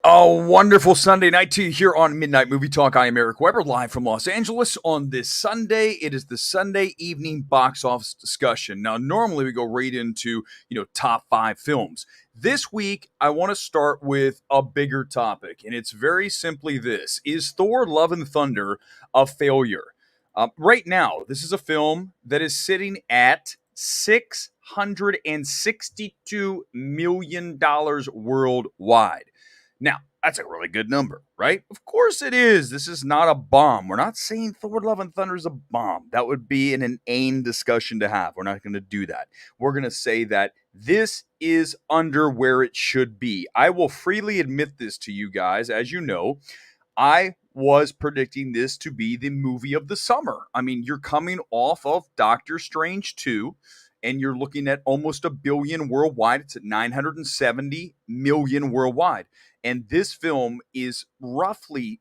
A wonderful Sunday night to you here on Midnight Movie Talk. I am Eric Weber, live from Los Angeles on this Sunday. It is the Sunday evening box office discussion. Now, normally we go right into, top 5 films. This week, I want to start with a bigger topic, and it's very simply this. Is Thor Love and Thunder a failure? Right now, this is a film that is sitting at $662 million worldwide. Now, that's a really good number, right? Of course it is. This is not a bomb. We're not saying Thor Love and Thunder is a bomb. That would be an inane discussion to have. We're not going to do that. We're going to say that this is under where it should be. I will freely admit this to you guys. As you know, I was predicting this to be the movie of the summer. I mean, you're coming off of Doctor Strange 2, and you're looking at almost $1 billion worldwide. It's at 970 million worldwide. And this film is roughly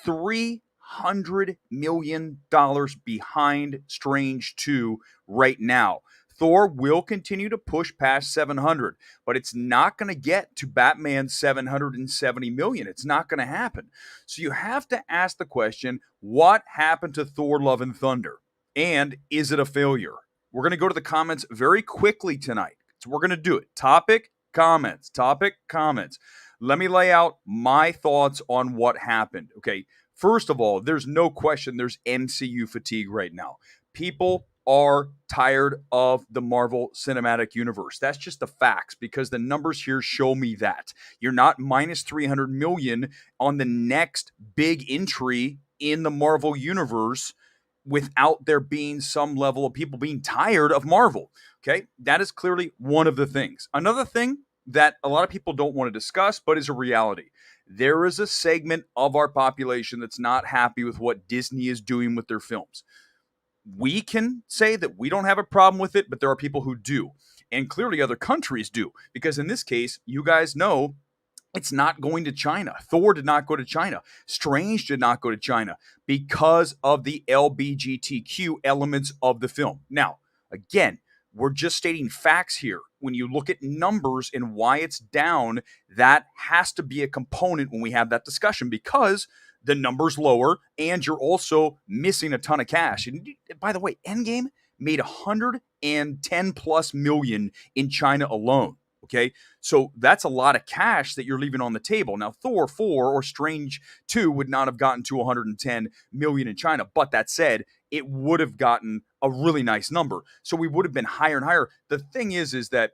$300 million behind Strange 2 right now. Thor will continue to push past 700, but it's not going to get to Batman's 770 million. It's not going to happen. So you have to ask the question, what happened to Thor Love and Thunder? And is it a failure? We're going to go to the comments very quickly tonight. So we're going to do it. Topic, comments. Let me lay out my thoughts on what happened. Okay, first of all, there's no question there's MCU fatigue right now. People are tired of the Marvel Cinematic Universe. That's just the facts, because the numbers here show me that. You're not minus 300 million on the next big entry in the Marvel Universe without there being some level of people being tired of Marvel. Okay, that is clearly one of the things. Another thing that a lot of people don't want to discuss, but is a reality. There is a segment of our population that's not happy with what Disney is doing with their films. We can say that we don't have a problem with it, but there are people who do. And clearly other countries do. Because in this case, you guys know it's not going to China. Thor did not go to China. Strange did not go to China because of the LGBTQ elements of the film. Now, again, we're just stating facts here. When you look at numbers and why it's down, that has to be a component when we have that discussion, because the number's lower and you're also missing a ton of cash. And by the way, Endgame made 110 plus million in China alone. Okay, so that's a lot of cash that you're leaving on the table. Now, Thor 4 or Strange 2 would not have gotten to 110 million in China. But that said, it would have gotten a really nice number. So we would have been higher and higher. The thing is that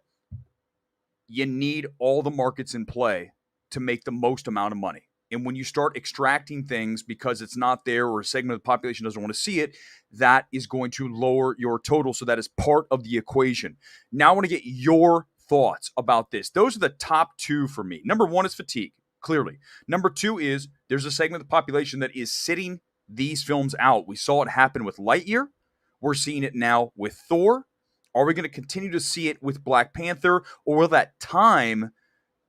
you need all the markets in play to make the most amount of money. And when you start extracting things because it's not there or a segment of the population doesn't want to see it, that is going to lower your total. So that is part of the equation. Now I want to get your thoughts about this. Those are the top two for me. Number one is fatigue, clearly. Number two is there's a segment of the population that is sitting these films out. We saw it happen with Lightyear. We're seeing it now with Thor. Are we going to continue to see it with Black Panther, or will that time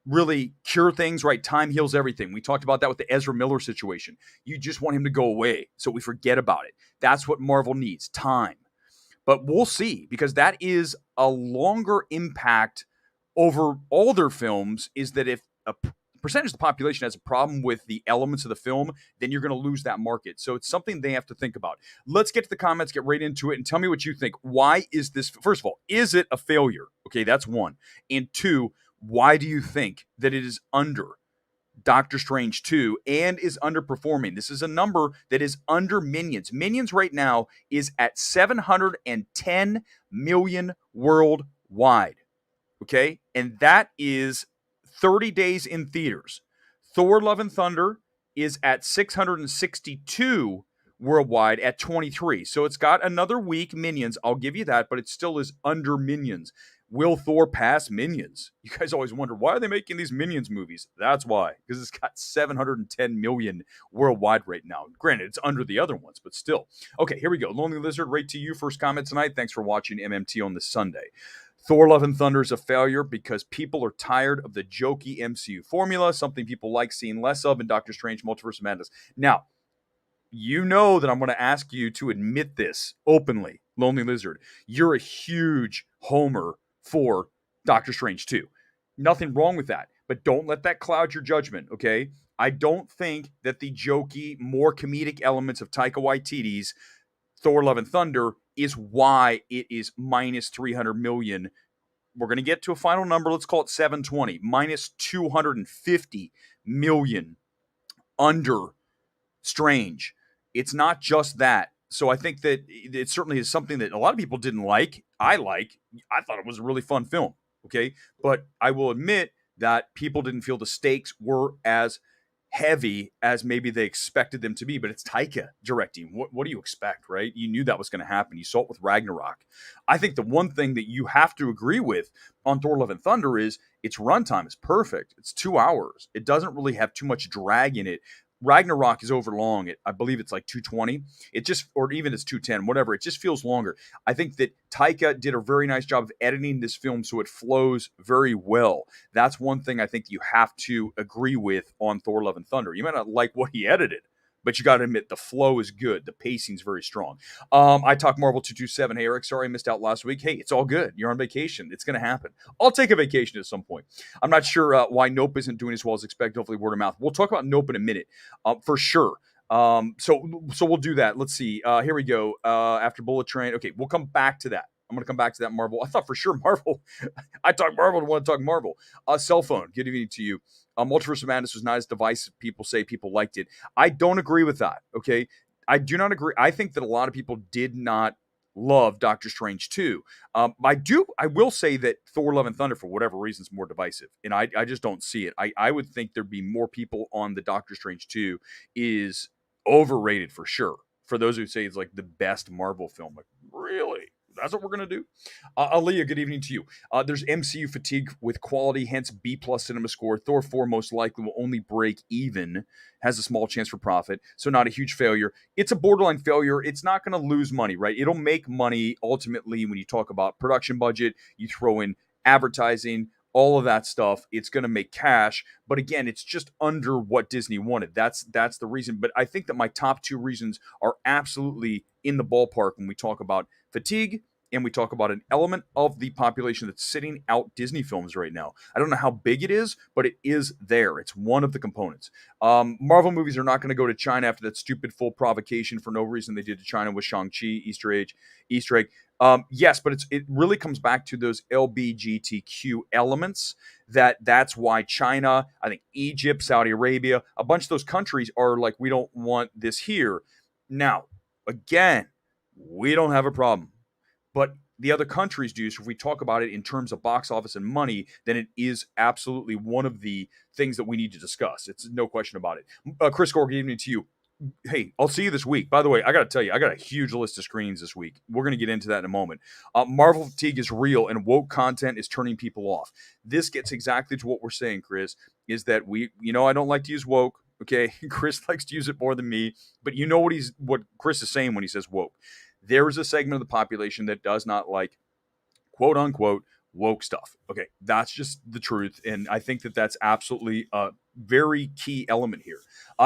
really cure things, right? Time heals everything. We talked about that with the Ezra Miller situation. You just want him to go away so we forget about it. That's what Marvel needs, time. But we'll see, because that is a longer impact over all their films, is that if a percentage of the population has a problem with the elements of the film, then you're going to lose that market. So it's something they have to think about. Let's get to the comments, get right into it, and tell me what you think. Why is this, first of all, is it a failure? Okay, that's one. And two, why do you think that it is under Doctor Strange 2 and is underperforming? This is a number that is under Minions. Minions right now is at 710 million worldwide. Okay? And that is 30 days in theaters. Thor Love and Thunder is at 662 worldwide at 23. So it's got another week, Minions. I'll give you that, but it still is under Minions. Will Thor pass Minions? You guys always wonder, why are they making these Minions movies? That's why, because it's got 710 million worldwide right now. Granted, it's under the other ones, but still. Okay, here we go. Lonely Lizard, right to you. First comment tonight. Thanks for watching MMT on this Sunday. Thor Love and Thunder is a failure because people are tired of the jokey MCU formula, something people like seeing less of in Doctor Strange Multiverse of Madness. Now, you know that I'm going to ask you to admit this openly, Lonely Lizard. You're a huge homer for Doctor Strange 2. Nothing wrong with that. but don't let that cloud your judgment, okay? I don't think that the jokey, more comedic elements of Taika Waititi's Thor: Love and Thunder is why it is minus 300 million. We're going to get to a final number. Let's call it 720, minus 250 million under Strange. It's not just that. So I think that it certainly is something that a lot of people didn't like. I like. I thought it was a really fun film. Okay. But I will admit that people didn't feel the stakes were as heavy as maybe they expected them to be. But it's Taika directing. What do you expect, right? You knew that was going to happen. You saw it with Ragnarok. I think the one thing that you have to agree with on Thor: Love and Thunder is its runtime is perfect. It's 2 hours. It doesn't really have too much drag in it. Ragnarok is overlong. I believe it's like 220. It just, or even it's 210, whatever. It just feels longer. I think that Taika did a very nice job of editing this film so it flows very well. That's one thing I think you have to agree with on Thor: Love and Thunder. You might not like what he edited, but you got to admit the flow is good. The pacing's very strong. I talk Marvel 227. Hey, Eric, sorry I missed out last week. Hey, it's all good. You're on vacation. It's going to happen. I'll take a vacation at some point. I'm not sure why Nope isn't doing as well as expected. Hopefully, word of mouth. We'll talk about Nope in a minute for sure. So we'll do that. Let's see. Here we go. After Bullet Train. Okay, we'll come back to that. I'm going to come back to that Marvel. I thought for sure Marvel. I talk Marvel. I want to talk Marvel. Cell phone. Good evening to you. Multiverse of Madness was not as divisive. People say people liked it. I don't agree with that. Okay. I do not agree. I think that a lot of people did not love Doctor Strange 2. I will say that Thor: Love and Thunder, for whatever reason, is more divisive. And I just don't see it. I would think there'd be more people on the Doctor Strange 2 is overrated for sure. For those who say it's like the best Marvel film. Like, really? That's what we're going to do? Aaliyah, good evening to you. There's MCU fatigue with quality, hence B plus cinema score. Thor 4 most likely will only break even, has a small chance for profit, so not a huge failure. It's a borderline failure. It's not going to lose money, right? It'll make money ultimately when you talk about production budget, you throw in advertising, all of that stuff. It's going to make cash, but again, it's just under what Disney wanted. That's the reason. But I think that my top two reasons are absolutely in the ballpark when we talk about fatigue and we talk about an element of the population that's sitting out Disney films right now. I don't know how big it is, but it is there. It's one of the components. Marvel movies are not going to go to China after that stupid full provocation for no reason they did to China with Shang-Chi, Easter egg. Yes, but it really comes back to those LBGTQ elements. That's why China, I think Egypt, Saudi Arabia, a bunch of those countries are like, we don't want this here. Now, again, we don't have a problem. But the other countries do. So if we talk about it in terms of box office and money, then it is absolutely one of the things that we need to discuss. It's no question about it. Chris Gore, good evening to you. Hey, I'll see you this week. By the way, I got to tell you, I got a huge list of screens this week. We're going to get into that in a moment. Marvel fatigue is real, and woke content is turning people off. This gets exactly to what we're saying, Chris, is that I don't like to use woke. Okay, Chris likes to use it more than me, but you know what Chris is saying when he says woke. There is a segment of the population that does not like, quote unquote, woke stuff. Okay, that's just the truth, and I think that that's absolutely a very key element here.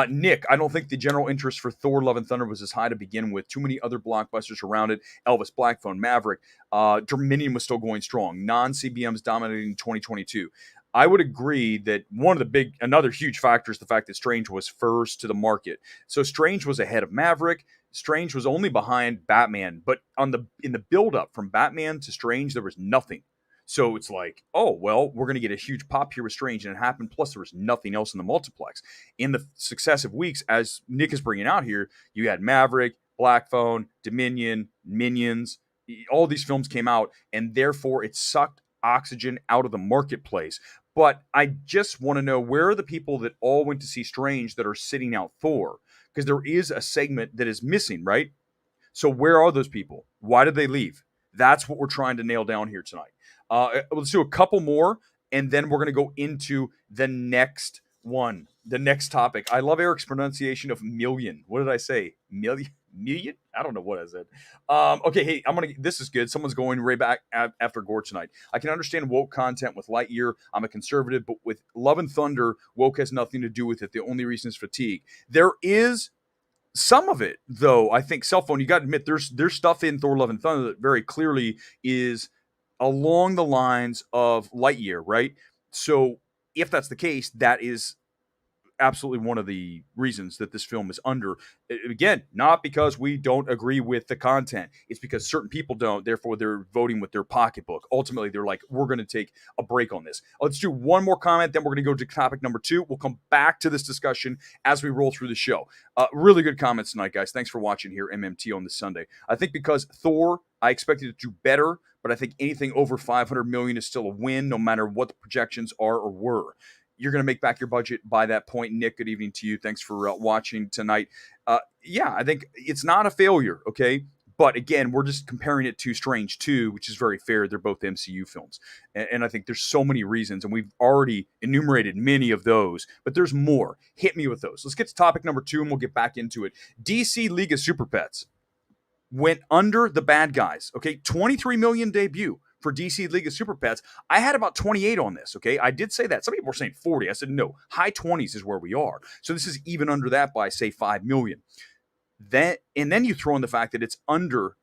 Nick, I don't think the general interest for Thor: Love and Thunder was as high to begin with. Too many other blockbusters around it. Elvis, Black Phone, Maverick. Dominion was still going strong. Non-CBMs dominating 2022. I would agree that another huge factor is the fact that Strange was first to the market. So Strange was ahead of Maverick. Strange was only behind Batman, but in the build up from Batman to Strange, there was nothing. So it's like, oh, well, we're going to get a huge pop here with Strange, and it happened. Plus, there was nothing else in the multiplex. In the successive weeks, as Nick is bringing out here, you had Maverick, Black Phone, Dominion, Minions. All these films came out, and therefore it sucked oxygen out of the marketplace. But I just want to know, where are the people that all went to see Strange that are sitting out Thor? Because there is a segment that is missing, right? So where are those people? Why did they leave? That's what we're trying to nail down here tonight. Let's do a couple more, and then we're going to go into the next one, the next topic. I love Eric's pronunciation of million. What did I say? Million? I don't know what I said. Okay, hey, this is good. Someone's going right back after Gore tonight. I can understand woke content with Lightyear. I'm a conservative, but with Love and Thunder, woke has nothing to do with it. The only reason is fatigue. There is some of it, though. I think cell phone, you got to admit, there's stuff in Thor: Love and Thunder that very clearly is along the lines of Lightyear, right? So if that's the case, that is absolutely one of the reasons that this film is under. Again, not because we don't agree with the content. It's because certain people don't. Therefore, they're voting with their pocketbook. Ultimately, they're like, we're going to take a break on this. Let's do one more comment. Then we're going to go to topic number 2. We'll come back to this discussion as we roll through the show. Really good comments tonight, guys. Thanks for watching here, MMT, on this Sunday. I think because Thor, I expected it to do better, but I think anything over $500 million is still a win, no matter what the projections are or were. You're going to make back your budget by that point. Nick, good evening to you. Thanks for watching tonight. Yeah, I think it's not a failure, okay? But again, we're just comparing it to Strange 2, which is very fair. They're both MCU films. And I think there's so many reasons, and we've already enumerated many of those, but there's more. Hit me with those. Let's get to topic number 2, and we'll get back into it. DC League of Super Pets went under the bad guys, okay? 23 million debut for DC League of Super Pets. I had about 28 on this, okay? I did say that. Some people were saying 40. I said, no, high 20s is where we are. So this is even under that by, say, 5 million. And then you throw in the fact that it's under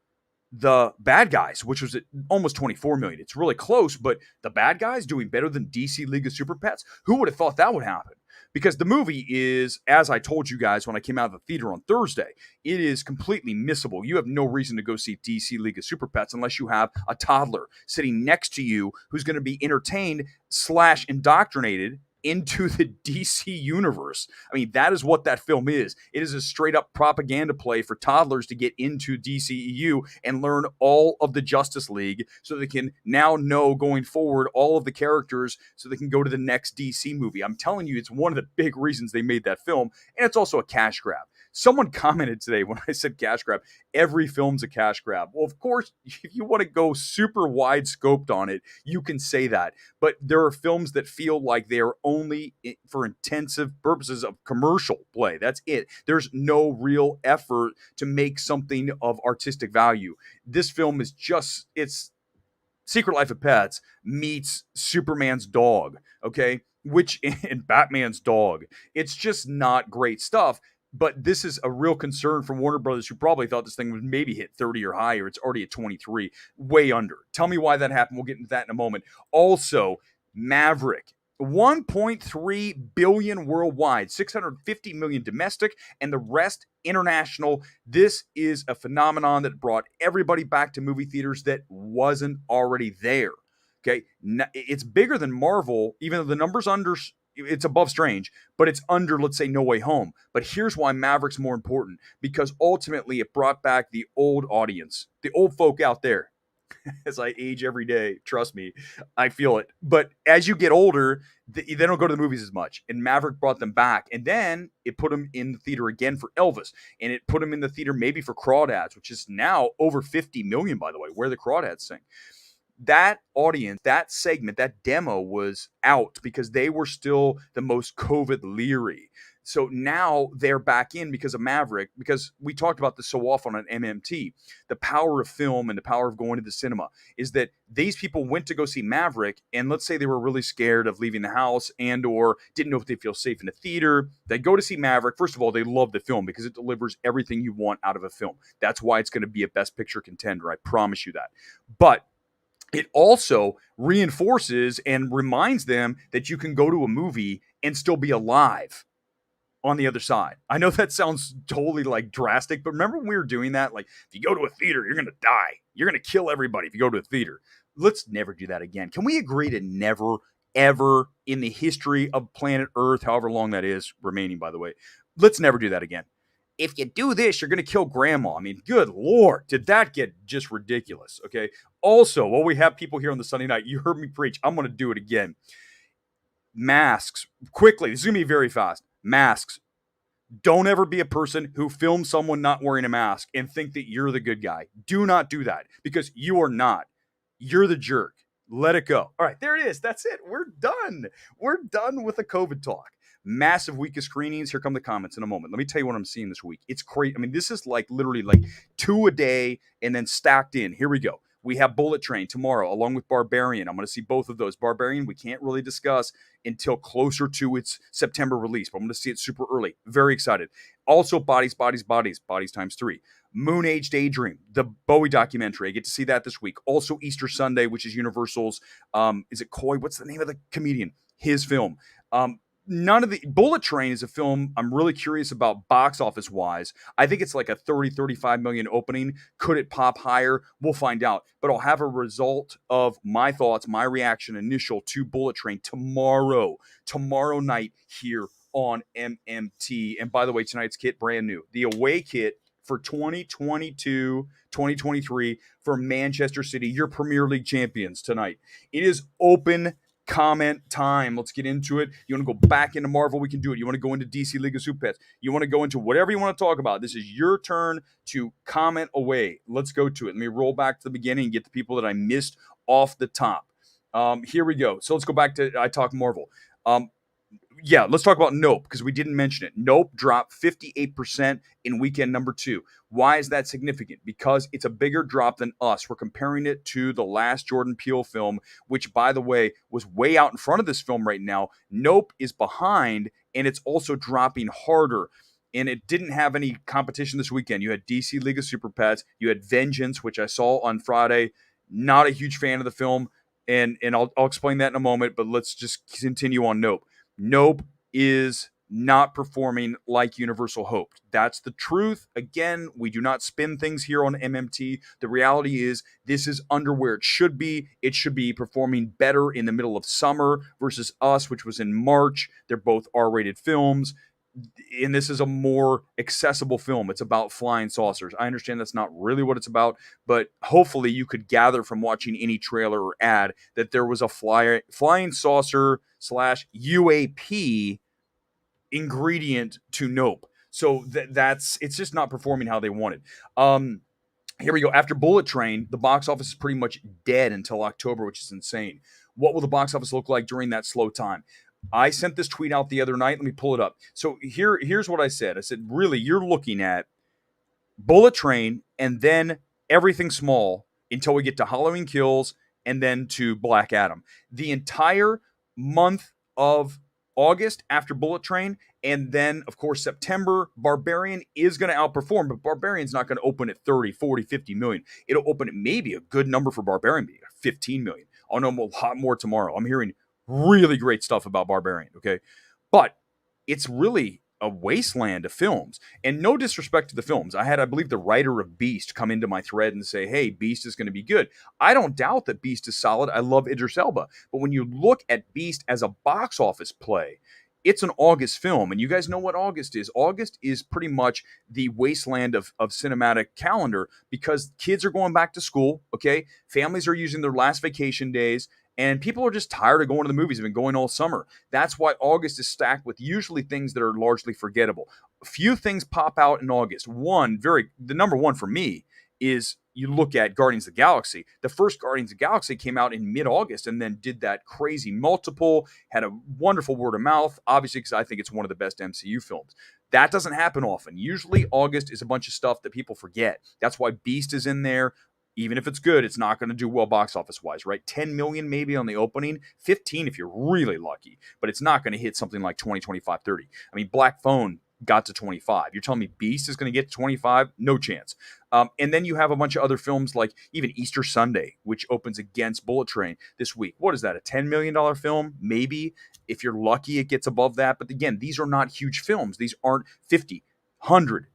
the bad guys, which was at almost 24 million. It's really close, but the bad guys doing better than DC League of Super Pets? Who would have thought that would happen? Because the movie is, as I told you guys when I came out of the theater on Thursday, it is completely missable. You have no reason to go see DC League of Super Pets unless you have a toddler sitting next to you who's going to be entertained / indoctrinated into the DC universe. I mean, that is what that film is. It is a straight up propaganda play for toddlers to get into DCEU and learn all of the Justice League so they can now know going forward all of the characters so they can go to the next DC movie. I'm telling you, it's one of the big reasons they made that film, and it's also a cash grab. Someone commented today when I said cash grab, every film's a cash grab. Well, of course, if you want to go super wide scoped on it, you can say that. But there are films that feel like they are only for intensive purposes of commercial play. That's it. There's no real effort to make something of artistic value. This film is just, it's Secret Life of Pets meets Superman's dog, okay? And Batman's dog. It's just not great stuff. But this is a real concern for Warner Brothers, who probably thought this thing would maybe hit 30 or higher. It's already at 23, way under. Tell me why that happened. We'll get into that in a moment. Also, Maverick, 1.3 billion worldwide, 650 million domestic, and the rest international. This is a phenomenon that brought everybody back to movie theaters that wasn't already there. Okay, it's bigger than Marvel, even though the numbers under. It's above Strange, but it's under, let's say, No Way Home. But here's why Maverick's more important, because ultimately it brought back the old audience, the old folk out there. As I age every day, trust me, I feel it. But as you get older, they don't go to the movies as much. And Maverick brought them back. And then it put them in the theater again for Elvis. And it put them in the theater maybe for Crawdads, which is now over 50 million, by the way, where the Crawdads sing. That audience, that segment, that demo was out because they were still the most COVID leery. So now they're back in because of Maverick, because we talked about this so often on MMT. The power of film and the power of going to the cinema is that these people went to go see Maverick, and let's say they were really scared of leaving the house and or didn't know if they feel safe in the theater. They go to see Maverick. First of all, they love the film because it delivers everything you want out of a film. That's why it's going to be a Best Picture contender. I promise you that. But it also reinforces and reminds them that you can go to a movie and still be alive on the other side. I know that sounds totally like drastic, but remember when we were doing that? Like, if you go to a theater, you're going to die. You're going to kill everybody if you go to a theater. Let's never do that again. Can we agree to never, ever in the history of planet Earth, however long that is remaining, by the way, let's never do that again. If you do this, you're going to kill grandma. I mean, good Lord, did that get just ridiculous, okay? Also, while we have people here on the Sunday night, you heard me preach. I'm going to do it again. Masks. Quickly, this is going to be very fast. Masks. Don't ever be a person who films someone not wearing a mask and think that you're the good guy. Do not do that, because you are not. You're the jerk. Let it go. All right, there it is. That's it. We're done. We're done with the COVID talk. Massive week of screenings. Here come the comments in a moment. Let me tell you what I'm seeing this week. It's crazy. I mean, this is like literally like 2 a day and then stacked in. Here we go. We have Bullet Train tomorrow along with Barbarian. I'm going to see both of those. Barbarian, we can't really discuss until closer to its September release, but I'm going to see it super early. Very excited. Also, Bodies times 3. Moon Age Daydream, the Bowie documentary. I get to see that this week. Also, Easter Sunday, which is Universal's, is it Coy? What's the name of the comedian? his film. None of the Bullet Train is a film I'm really curious about box office wise. I think it's like a 35 million opening. Could it pop higher? We'll find out. But I'll have a result of my thoughts, my reaction initial to Bullet Train tomorrow night here on MMT. And by the way, tonight's kit brand new. The away kit for 2022-2023 for Manchester City, your Premier League champions tonight. It is open comment time. Let's get into it. You want to go back into Marvel? We can do it. You want to go into DC League of Super Pets? You want to go into whatever you want to talk about? This is your turn to comment away. Let's go to it. Let me roll back to the beginning and get the people that I missed off the top. Here we go. So let's go back to I Talk Marvel. Yeah, let's talk about Nope, because we didn't mention it. Nope dropped 58% in weekend number 2. Why is that significant? Because it's a bigger drop than Us. We're comparing it to the last Jordan Peele film, which, by the way, was way out in front of this film right now. Nope is behind, and it's also dropping harder. And it didn't have any competition this weekend. You had DC League of Super Pets. You had Vengeance, which I saw on Friday. Not a huge fan of the film, and I'll explain that in a moment, but let's just continue on Nope. Nope is not performing like Universal hoped. That's the truth. Again, we do not spin things here on MMT. The reality is this is under where it should be. It should be performing better in the middle of summer versus Us, which was in March. They're both R-rated films. And this is a more accessible film. It's about flying saucers. I understand that's not really what it's about, but hopefully you could gather from watching any trailer or ad that there was a flying saucer / UAP ingredient to Nope. So it's just not performing how they wanted. Here we go. After Bullet Train, the box office is pretty much dead until October, which is insane. What will the box office look like during that slow time? I sent this tweet out the other night. Let me pull it up. So here's what I said. I said, really, you're looking at Bullet Train and then everything small until we get to Halloween Kills and then to Black Adam. The entire month of August after Bullet Train, and then, of course, September, Barbarian is going to outperform, but Barbarian's not going to open at 30, 40, 50 million. It'll open at maybe a good number for Barbarian, maybe 15 million. I'll know a lot more tomorrow. I'm hearing really great stuff about Barbarian, okay? But it's really a wasteland of films. And no disrespect to the films. I had, I believe, the writer of Beast come into my thread and say, hey, Beast is going to be good. I don't doubt that Beast is solid. I love Idris Elba. But when you look at Beast as a box office play, it's an August film. And you guys know what August is. August is pretty much the wasteland of cinematic calendar because kids are going back to school, okay? Families are using their last vacation days. And people are just tired of going to the movies. They've been going all summer. That's why August is stacked with usually things that are largely forgettable. A few things pop out in August. The number one for me is you look at Guardians of the Galaxy. The first Guardians of the Galaxy came out in mid-August and then did that crazy multiple, had a wonderful word of mouth, obviously because I think it's one of the best MCU films. That doesn't happen often. Usually August is a bunch of stuff that people forget. That's why Beast is in there. Even if it's good, it's not going to do well box office wise, right? 10 million maybe on the opening, 15 if you're really lucky, but it's not going to hit something like 20, 25, 30. I mean, Black Phone got to 25. You're telling me Beast is going to get to 25? No chance. And then you have a bunch of other films like even Easter Sunday, which opens against Bullet Train this week. What is that, a $10 million film? Maybe. If you're lucky, it gets above that. But again, these are not huge films. These aren't 50, 100,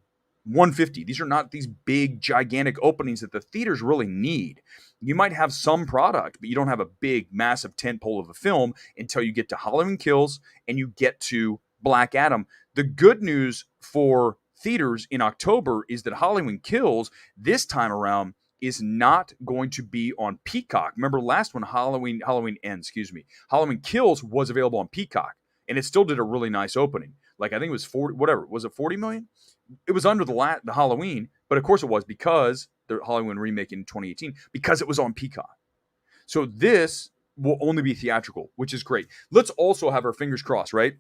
150. These are not these big, gigantic openings that the theaters really need. You might have some product, but you don't have a big, massive tentpole of a film until you get to Halloween Kills and you get to Black Adam. The good news for theaters in October is that Halloween Kills this time around is not going to be on Peacock. Remember last one, Halloween Kills was available on Peacock, and it still did a really nice opening. Like I think it was 40, whatever. Was it 40 million? It was under the Halloween, but of course it was because the Halloween remake in 2018, because it was on Peacock. So this will only be theatrical, which is great. Let's also have our fingers crossed, right?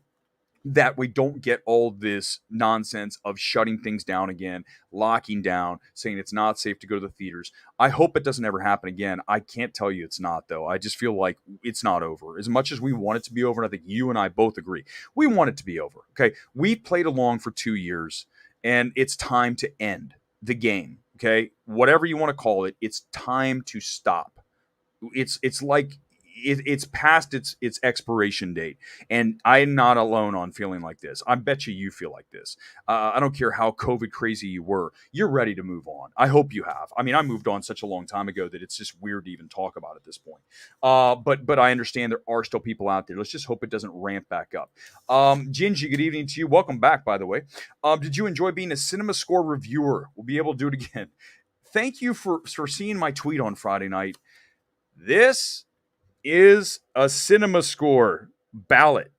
That we don't get all this nonsense of shutting things down again, locking down, saying it's not safe to go to the theaters. I hope it doesn't ever happen again. I can't tell you it's not, though. I just feel like it's not over. As much as we want it to be over, and I think you and I both agree, we want it to be over. Okay, we played along for 2 years, and it's time to end the game. Okay, whatever you want to call it, it's time to stop. It's like it's past its expiration date, and I'm not alone on feeling like this. I bet you feel like this. I don't care how COVID crazy you were. You're ready to move on. I hope you have. I mean, I moved on such a long time ago that it's just weird to even talk about at this point. But I understand there are still people out there. Let's just hope it doesn't ramp back up. Gingy, good evening to you. Welcome back, by the way. Did you enjoy being a Cinema Score reviewer? We'll be able to do it again. Thank you for seeing my tweet on Friday night. This is a Cinema Score ballot.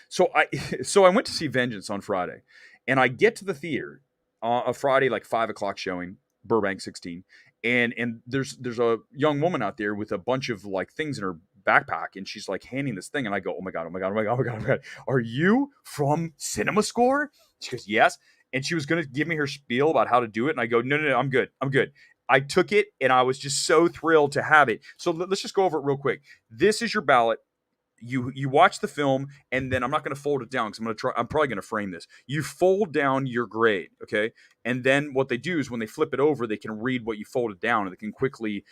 So I so I went to see Vengeance on Friday, and I get to the theater a Friday like 5 o'clock showing, Burbank 16, and there's a young woman out there with a bunch of like things in her backpack, and she's like handing this thing, and I go, oh my god, oh my god, oh my god, oh my god, oh my god, are you from Cinema Score? She goes, yes, and she was gonna give me her spiel about how to do it, and I go, no, no, no, I'm good, I'm good. I took it, and I was just so thrilled to have it. So let's just go over it real quick. This is your ballot. You watch the film, and then I'm not going to fold it down because I'm probably going to frame this. You fold down your grade, okay, and then what they do is when they flip it over, they can read what you folded down, and they can quickly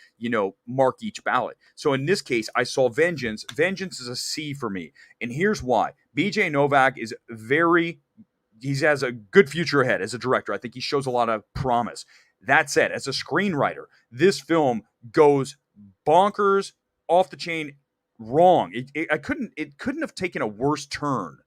mark each ballot. So in this case, I saw Vengeance. Vengeance is a C for me, and here's why. BJ Novak is he has a good future ahead as a director. I think he shows a lot of promise. That said, as a screenwriter, this film goes bonkers, off the chain, wrong. It couldn't have taken a worse turn,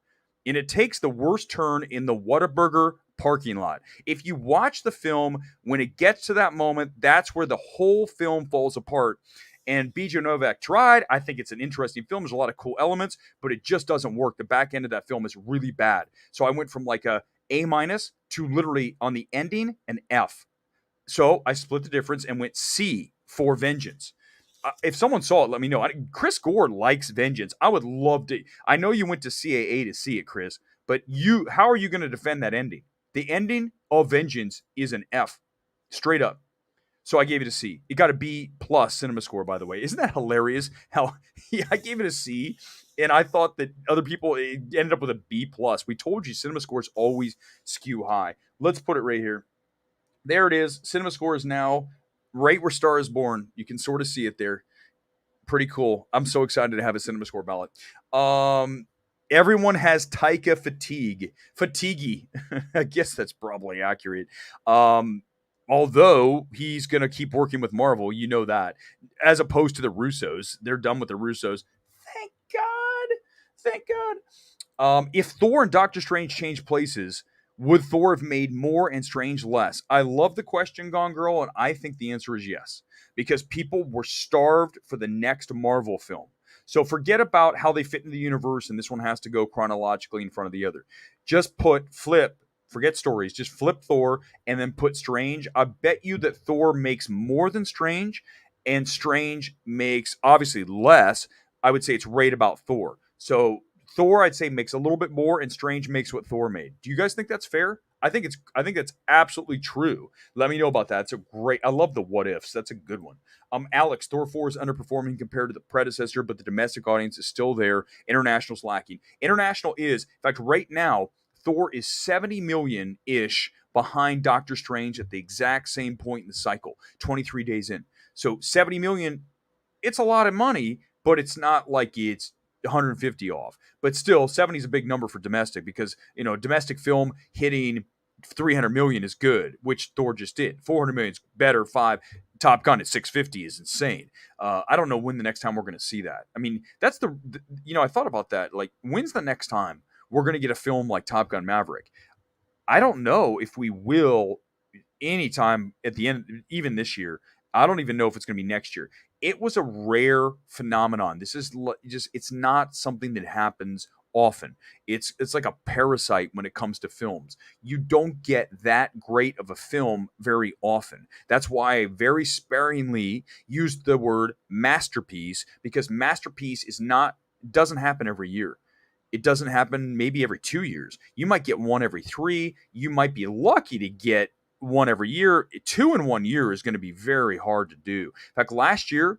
and it takes the worst turn in the Whataburger parking lot. If you watch the film, when it gets to that moment, that's where the whole film falls apart. And BJ Novak tried. I think it's an interesting film. There's a lot of cool elements, but it just doesn't work. The back end of that film is really bad. So I went from like A minus to literally on the ending an F. So I split the difference and went C for Vengeance. If someone saw it, let me know. Chris Gore likes Vengeance. I would love to. I know you went to CAA to see it, Chris, but how are you going to defend that ending? The ending of Vengeance is an F, straight up. So I gave it a C. It got a B plus Cinema Score, by the way. Isn't that hilarious? How I gave it a C, and I thought that other people ended up with a B plus. We told you Cinema Scores always skew high. Let's put it right here. There it is. Cinema Score is now right where Star is Born. You can sort of see it there. Pretty cool. I'm so excited to have a Cinema Score ballot. Everyone has Taika fatigue. Fatigue. I guess that's probably accurate. Although he's going to keep working with Marvel, you know that. As opposed to the Russos. They're done with the Russos. Thank God. Thank God. If Thor and Doctor Strange change places, would Thor have made more and Strange less? I love the question, Gone Girl, and I think the answer is yes. Because people were starved for the next Marvel film. So forget about how they fit into the universe, and this one has to go chronologically in front of the other. Just forget stories, just flip Thor, and then put Strange. I bet you that Thor makes more than Strange, and Strange makes, obviously, less. I would say it's right about Thor. So Thor, I'd say, makes a little bit more, and Strange makes what Thor made. Do you guys think that's fair? I think that's absolutely true. Let me know about that. It's a great. I love the what ifs. That's a good one. Alex, Thor 4 is underperforming compared to the predecessor, but the domestic audience is still there. International's lacking. International is, in fact, right now, Thor is 70 million ish behind Doctor Strange at the exact same point in the cycle, 23 days in. So 70 million, it's a lot of money, but it's not like it's 150 off. But still, 70 is a big number for domestic because, domestic film hitting 300 million is good, which Thor just did. 400 million is better. Top Gun at 650 is insane. I don't know when the next time we're going to see that. I mean, that's I thought about that. Like, when's the next time we're going to get a film like Top Gun Maverick? I don't know if we will anytime at the end, even this year. I don't even know if it's going to be next year. It was a rare phenomenon. This is just, it's not something that happens often. It's like a parasite when it comes to films. You don't get that great of a film very often. That's why I very sparingly used the word masterpiece, because masterpiece doesn't happen every year. It doesn't happen maybe every 2 years. You might get one every 3. You might be lucky to get one every year. 2 in 1 year is going to be very hard to do. In fact, last year,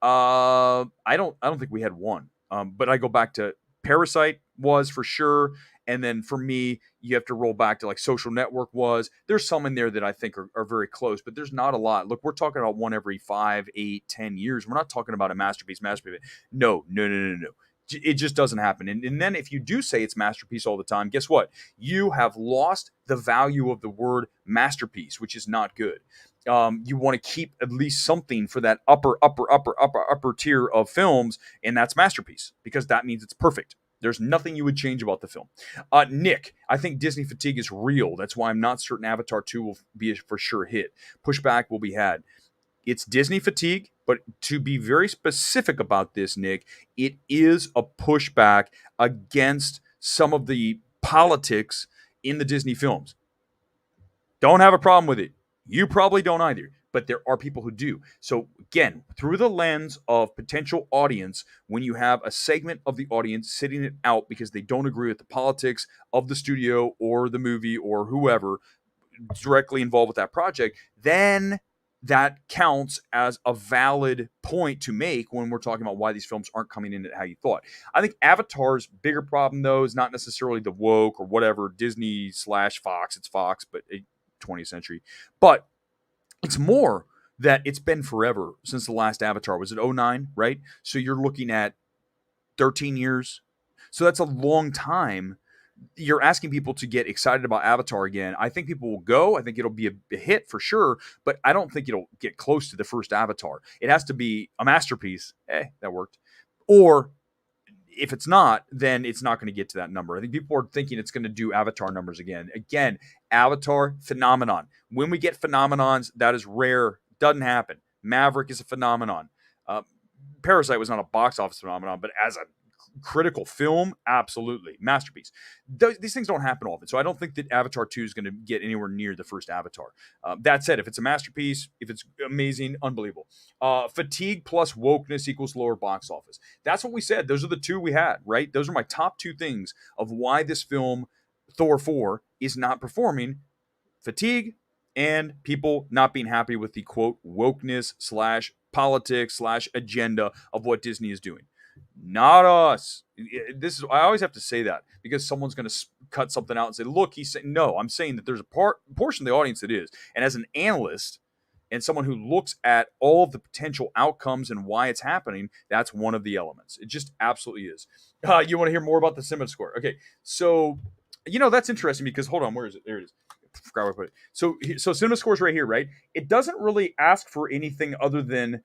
I don't think we had one. But I go back to Parasite was for sure, And then for me, you have to roll back to like Social Network was. There's some in there that I think are very close, but there's not a lot. Look, we're talking about one every 5, 8, 10 years. We're not talking about a masterpiece. No, no, no, no, no. It just doesn't happen. And then if you do say it's masterpiece all the time, guess what? You have lost the value of the word masterpiece, which is not good. You want to keep at least something for that upper tier of films, and that's masterpiece, because that means it's perfect. There's nothing you would change about the film. Nick, I think Disney fatigue is real. That's why I'm not certain Avatar 2 will be a for sure hit. Pushback will be had. It's Disney fatigue, but to be very specific about this, Nick, it is a pushback against some of the politics in the Disney films. Don't have a problem with it. You probably don't either, but there are people who do. So again, through the lens of potential audience, when you have a segment of the audience sitting it out because they don't agree with the politics of the studio or the movie or whoever directly involved with that project, then that counts as a valid point to make when we're talking about why these films aren't coming in at how you thought. I think Avatar's bigger problem, though, is not necessarily the woke or whatever, Disney/Fox. It's Fox, but 20th century. But it's more that it's been forever since the last Avatar. Was it 2009, right? So you're looking at 13 years. So that's a long time. You're asking people to get excited about Avatar again. I think people will go. I think it'll be a hit for sure, but I don't think it'll get close to the first Avatar. It has to be a masterpiece. That worked. Or if it's not, then it's not going to get to that number. I think people are thinking it's going to do Avatar numbers again. Again, Avatar, phenomenon. When we get phenomenons, that is rare. Doesn't happen. Maverick is a phenomenon. Parasite was not a box office phenomenon, but as a critical film, absolutely. Masterpiece. These things don't happen often, so I don't think that Avatar 2 is going to get anywhere near the first Avatar. That said, if it's a masterpiece, if it's amazing, unbelievable. Fatigue plus wokeness equals lower box office. That's what we said. Those are the two we had, right? Those are my top two things of why this film, Thor 4, is not performing. Fatigue and people not being happy with the, quote, wokeness/politics/agenda of what Disney is doing. Not us. I always have to say that because someone's going to cut something out and say, look, he's saying, no, I'm saying that there's a portion of the audience that is. And as an analyst and someone who looks at all of the potential outcomes and why it's happening, that's one of the elements. It just absolutely is. You want to hear more about the Cinema Score? Okay. So, that's interesting because, hold on, where is it? There it is. I forgot where I put it. So Cinema Score is right here, right? It doesn't really ask for anything other than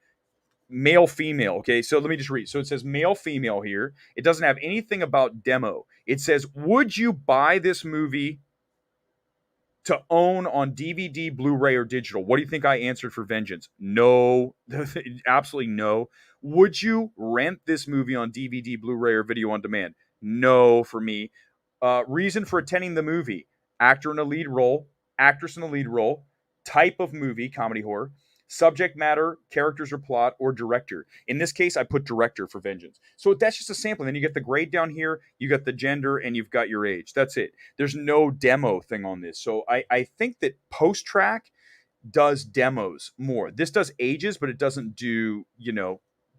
male, female. Okay, so let me just read. So it says male, female here. It doesn't have anything about demo. It says, would you buy this movie to own on DVD, Blu-ray, or digital? What do you think I answered for Vengeance? No, absolutely no. Would you rent this movie on DVD, Blu-ray, or video on demand? No, for me. Reason for attending the movie: actor in a lead role, actress in a lead role, type of movie, comedy, horror, subject matter, characters or plot, or director. In this case, I put director for Vengeance. So that's just a sample. Then you get the grade down here, you got the gender, and you've got your age. That's it. There's no demo thing on this. So I think that Post-Track does demos more. This does ages, but it doesn't do,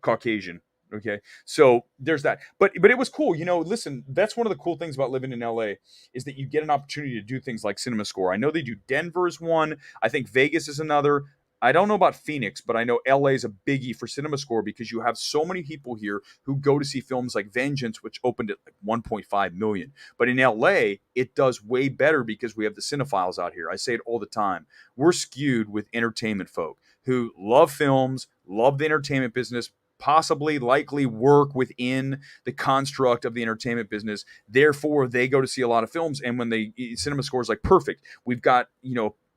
Caucasian. Okay, so there's that. But it was cool. Listen, that's one of the cool things about living in LA is that you get an opportunity to do things like Cinema Score. I know they do Denver's one. I think Vegas is another. I don't know about Phoenix, but I know LA is a biggie for Cinema Score because you have so many people here who go to see films like Vengeance, which opened at like 1.5 million. But in LA, it does way better because we have the cinephiles out here. I say it all the time. We're skewed with entertainment folk who love films, love the entertainment business, possibly likely work within the construct of the entertainment business. Therefore, they go to see a lot of films. And when Cinema Score is like, perfect, we've got,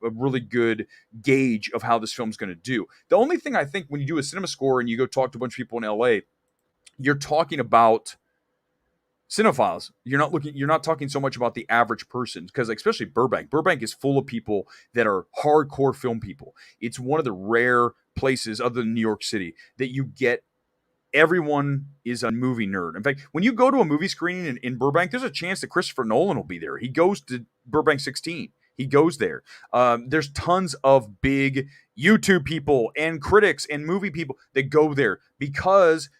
a really good gauge of how this film's going to do. The only thing I think when you do a Cinema Score and you go talk to a bunch of people in LA, you're talking about cinephiles. You're not talking so much about the average person, because especially Burbank is full of people that are hardcore film people. It's one of the rare places other than New York City that you get everyone is a movie nerd. In fact, when you go to a movie screening in Burbank, there's a chance that Christopher Nolan will be there. He goes to Burbank 16. He goes there. There's tons of big YouTube people and critics and movie people that go there because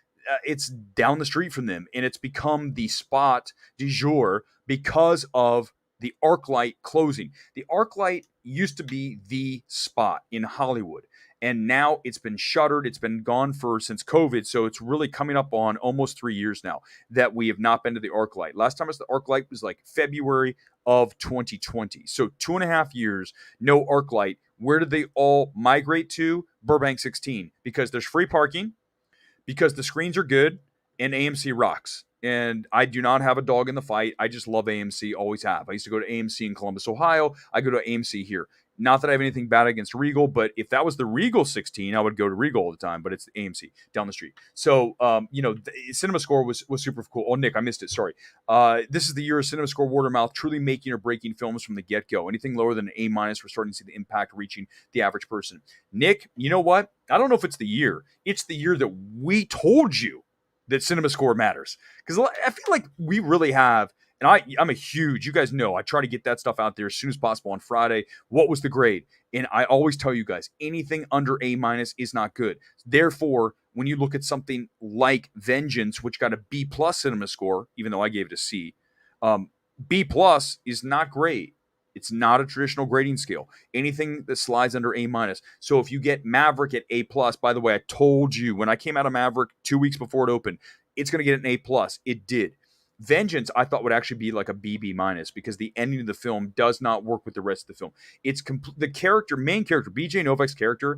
it's down the street from them, and it's become the spot du jour because of the ArcLight closing. The ArcLight used to be the spot in Hollywood, and now it's been shuttered. It's been gone for since COVID, so it's really coming up on almost 3 years now that we have not been to the ArcLight. Last time I was at the ArcLight was like February of 2020, so 2.5 years, no ArcLight. Where did they all migrate to? Burbank 16, because there's free parking, because the screens are good, and AMC rocks. And I do not have a dog in the fight. I just love AMC, always have. I used to go to AMC in Columbus, Ohio. I go to AMC here. Not that I have anything bad against Regal, but if that was the Regal 16, I would go to Regal all the time. But it's AMC down the street. So, the Cinema Score was super cool. Oh, Nick, I missed it. Sorry. This is the year of Cinema Score word of mouth, truly making or breaking films from the get go. Anything lower than an A minus, we're starting to see the impact reaching the average person. Nick, you know what? I don't know if it's the year. It's the year that we told you that Cinema Score matters, because I feel like we really have. And I'm a huge, you guys know, I try to get that stuff out there as soon as possible on Friday. What was the grade? And I always tell you guys, anything under A minus is not good. Therefore, when you look at something like Vengeance, which got a B plus Cinema Score, even though I gave it a C, B plus is not great. It's not a traditional grading scale. Anything that slides under A minus. So if you get Maverick at A plus, by the way, I told you when I came out of Maverick 2 weeks before it opened, it's going to get an A plus. It did. Vengeance, I thought would actually be like a BB minus, because the ending of the film does not work with the rest of the film. It's the main character, BJ Novak's character,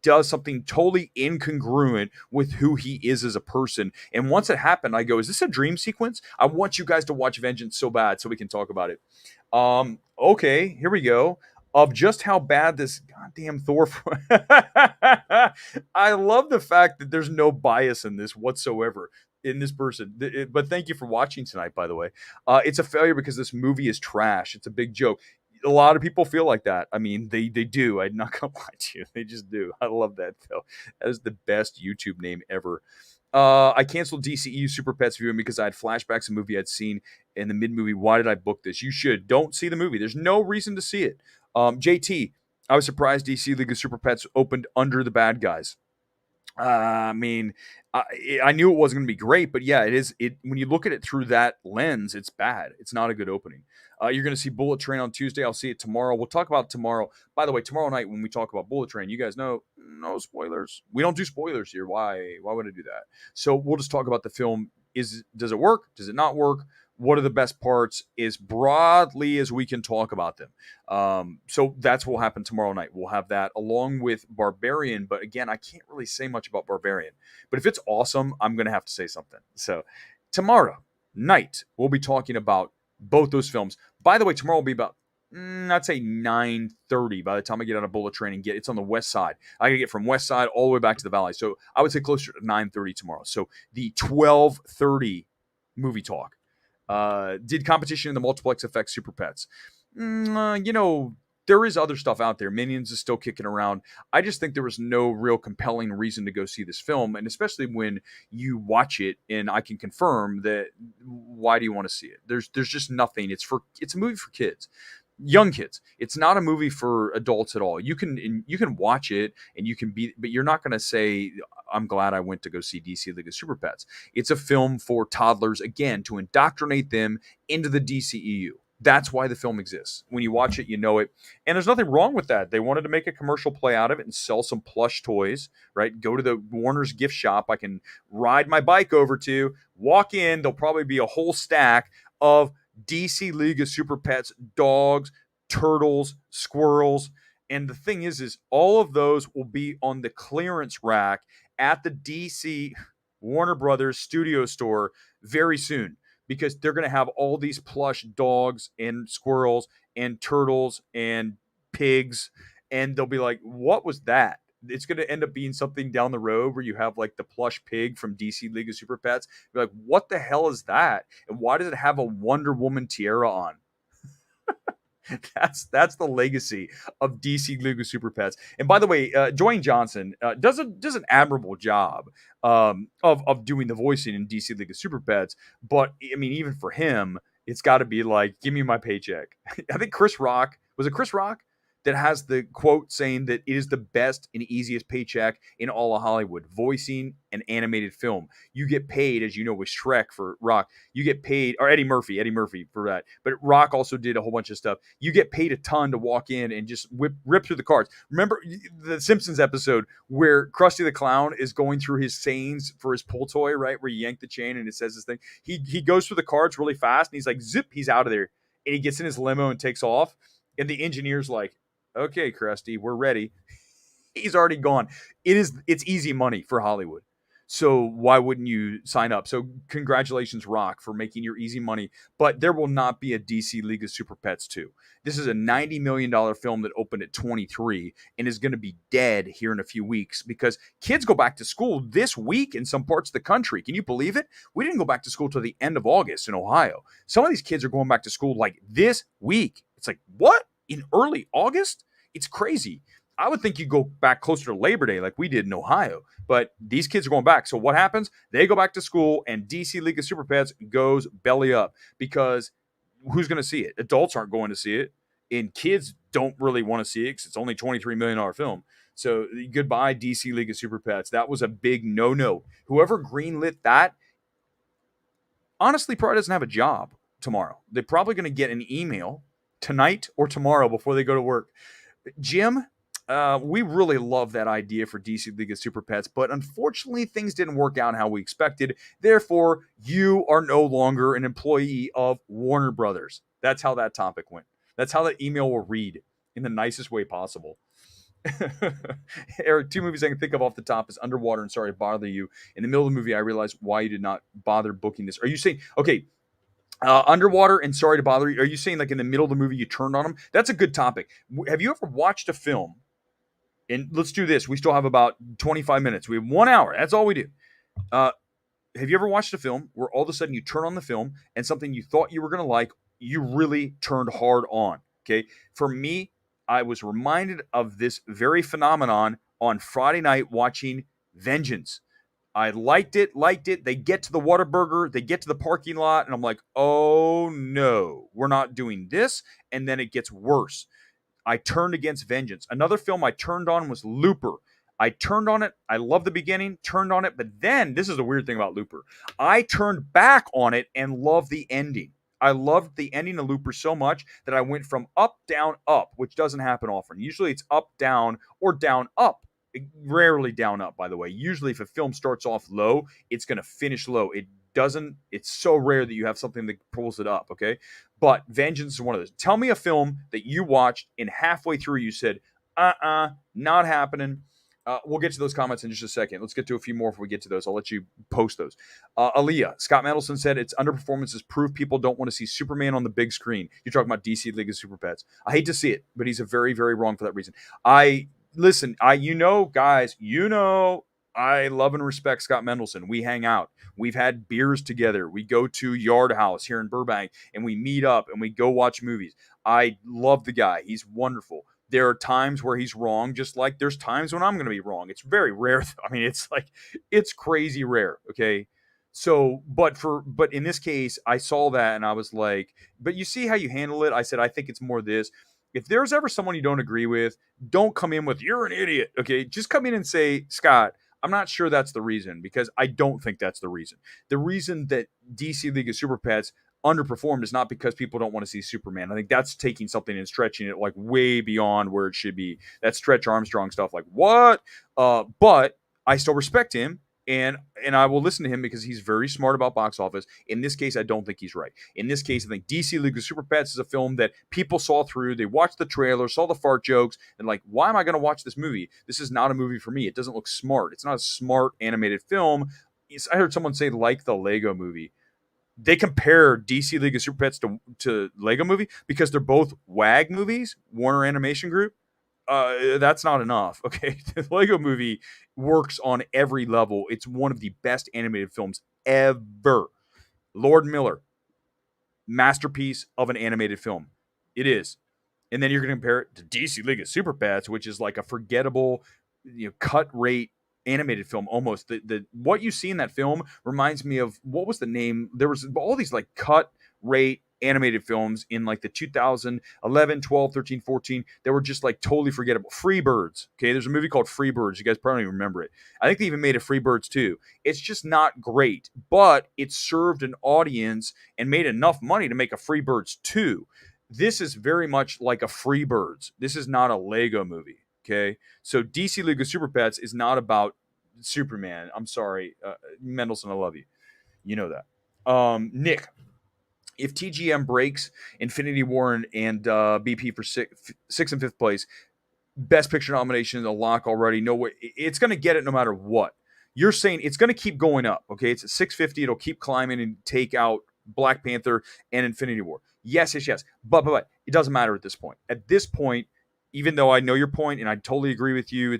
does something totally incongruent with who he is as a person. And once it happened, I go, is this a dream sequence? I want you guys to watch Vengeance so bad so we can talk about it. Okay, here we go. Of just how bad this goddamn Thor. I love the fact that there's no bias in this whatsoever in this person. But thank you for watching tonight, by the way. It's a failure because this movie is trash. It's a big joke. A lot of people feel like that. I mean, they do. I'm not gonna lie to you. They just do. I love that though. That is the best YouTube name ever. I canceled DCEU Super Pets viewing because I had flashbacks of a movie I'd seen in the mid-movie. Why did I book this? You should. Don't see the movie. There's no reason to see it. JT, I was surprised DC League of Super Pets opened under the bad guys. I mean, I knew it wasn't going to be great, but yeah, it is. When you look at it through that lens, it's bad. It's not a good opening. You're going to see Bullet Train on Tuesday. I'll see it tomorrow. We'll talk about tomorrow. By the way, tomorrow night when we talk about Bullet Train, you guys know no spoilers. We don't do spoilers here. Why? Why would I do that? So we'll just talk about the film. Does it work? Does it not work? What are the best parts, as broadly as we can talk about them. So that's what will happen tomorrow night. We'll have that along with Barbarian. But again, I can't really say much about Barbarian. But if it's awesome, I'm going to have to say something. So tomorrow night, we'll be talking about both those films. By the way, tomorrow will be about, I'd say 9:30 by the time I get out of Bullet Train and it's on the west side. I got to get from west side all the way back to the valley. So I would say closer to 9:30 tomorrow. So the 12:30 movie talk. Did competition in the multiplex affect Super Pets? There is other stuff out there. Minions is still kicking around. I just think there was no real compelling reason to go see this film, and especially when you watch it, and I can confirm that. Why do you want to see it? There's just nothing. It's a movie for kids, young kids. It's not a movie for adults at all. You can watch it, and you can but you're not going to say, I'm glad I went to go see DC League of Super Pets. It's a film for toddlers, again, to indoctrinate them into the DCEU. That's why the film exists. When you watch it, you know it. And there's nothing wrong with that. They wanted to make a commercial play out of it and sell some plush toys, right? Go to the Warner's gift shop I can ride my bike over to, walk in. There'll probably be a whole stack of DC League of Super Pets, dogs, turtles, squirrels. And the thing is all of those will be on the clearance rack at the DC Warner Brothers studio store very soon, because they're going to have all these plush dogs and squirrels and turtles and pigs. And they'll be like, what was that? It's going to end up being something down the road where you have like the plush pig from DC League of Super Pets. You're like, what the hell is that? And why does it have a Wonder Woman tiara on? That's the legacy of DC League of Super Pets. And by the way, Dwayne Johnson does an admirable job of doing the voicing in DC League of Super Pets. But I mean, even for him, it's got to be like, give me my paycheck. I think Chris Rock, was it Chris Rock that has the quote saying that it is the best and easiest paycheck in all of Hollywood, voicing an animated film. You get paid, as you know, with Shrek for Rock. You get paid, or Eddie Murphy for that. But Rock also did a whole bunch of stuff. You get paid a ton to walk in and just rip through the cards. Remember the Simpsons episode where Krusty the Clown is going through his sayings for his pull toy, right? Where you yank the chain and it says this thing. He goes through the cards really fast and he's like, zip, he's out of there. And he gets in his limo and takes off. And the engineer's like, okay, Krusty, we're ready. He's already gone. It's easy money for Hollywood. So why wouldn't you sign up? So congratulations, Rock, for making your easy money. But there will not be a DC League of Super Pets 2. This is a $90 million film that opened at 23 and is going to be dead here in a few weeks because kids go back to school this week in some parts of the country. Can you believe it? We didn't go back to school till the end of August in Ohio. Some of these kids are going back to school like this week. It's like, what? In early August? It's crazy. I would think you go back closer to Labor Day like we did in Ohio. But these kids are going back. So what happens? They go back to school and DC League of Super Pets goes belly up because who's going to see it? Adults aren't going to see it. And kids don't really want to see it because it's only a $23 million film. So goodbye, DC League of Super Pets. That was a big no-no. Whoever greenlit that, honestly, probably doesn't have a job tomorrow. They're probably going to get an email tonight or tomorrow before they go to work. Jim, we really love that idea for DC League of Super Pets, but unfortunately things didn't work out how we expected. Therefore, you are no longer an employee of Warner Brothers. That's how that topic went. That's how that email will read in the nicest way possible. Eric, 2 movies I can think of off the top is Underwater and Sorry to Bother You. In the middle of the movie, I realized why you did not bother booking this. Are you saying, okay, Underwater and Sorry to Bother You, are you saying like in the middle of the movie you turned on them? That's a good topic. Have you ever watched a film? And let's do this. We still have about 25 minutes. We have 1 hour. That's all we do. Have you ever watched a film where all of a sudden you turn on the film and something you thought you were going to like, you really turned hard on? Okay. For me, I was reminded of this very phenomenon on Friday night watching Vengeance. I liked it. They get to the Whataburger, they get to the parking lot, and I'm like, oh no, we're not doing this. And then it gets worse. I turned against Vengeance. Another film I turned on was Looper. I turned on it. I love the beginning, turned on it, but then, this is the weird thing about Looper. I turned back on it and loved the ending. I loved the ending of Looper so much that I went from up, down, up, which doesn't happen often. Usually it's up, down, or down, up. Rarely down, up, by the way. Usually if a film starts off low, it's going to finish low. It's so rare that you have something that pulls it up, okay? But Vengeance is one of those. Tell me a film that you watched and halfway through you said, not happening. We'll get to those comments in just a second. Let's get to a few more before we get to those. I'll let you post those. Aaliyah, Scott Mendelson said, it's underperformances prove people don't want to see Superman on the big screen. You're talking about DC League of Super Pets. I hate to see it, but he's a very, very wrong for that reason. Listen, guys, I love and respect Scott Mendelson. We hang out. We've had beers together. We go to Yard House here in Burbank, and we meet up, and we go watch movies. I love the guy. He's wonderful. There are times where he's wrong, just like there's times when I'm going to be wrong. It's very rare. I mean, it's crazy rare, okay? So, but in this case, I saw that, and I was like, but you see how you handle it? I said, I think it's more this. If there's ever someone you don't agree with, don't come in with, you're an idiot, okay? Just come in and say, Scott, I'm not sure that's the reason, because I don't think that's the reason. The reason that DC League of Super Pets underperformed is not because people don't want to see Superman. I think that's taking something and stretching it like way beyond where it should be. That's Stretch Armstrong stuff. Like, what? But I still respect him. And I will listen to him because he's very smart about box office. In this case, I don't think he's right. In this case, I think DC League of Super Pets is a film that people saw through. They watched the trailer, saw the fart jokes, and like, why am I going to watch this movie? This is not a movie for me. It doesn't look smart. It's not a smart animated film. I heard someone say, like the Lego movie. They compare DC League of Super Pets to Lego movie because they're both WAG movies, Warner Animation Group. That's not enough. Okay. The Lego movie works on every level. It's one of the best animated films ever. Lord Miller, masterpiece of an animated film. It is. And then you're going to compare it to DC League of Super Pets, which is like a forgettable, cut rate animated film almost. The what you see in that film reminds me of, what was the name? There was all these like cut rate animated films in like the 2011, 12, 13, 14 that were just like totally forgettable. Freebirds. Okay, there's a movie called Freebirds. You guys probably don't even remember it. I think they even made a Freebirds too. It's just not great, but it served an audience and made enough money to make a Freebirds 2. This is very much like a Freebirds. This is not a Lego movie. Okay, so DC League of Super Pets is not about Superman. I'm sorry, Mendelsohn, I love you. You know that. Nick, if TGM breaks Infinity War and BP for sixth and fifth place, Best Picture nomination is a lock already. No way, it's going to get it no matter what. You're saying it's going to keep going up. Okay, it's at 650. It'll keep climbing and take out Black Panther and Infinity War. Yes, yes, yes. But it doesn't matter at this point. At this point, even though I know your point and I totally agree with you,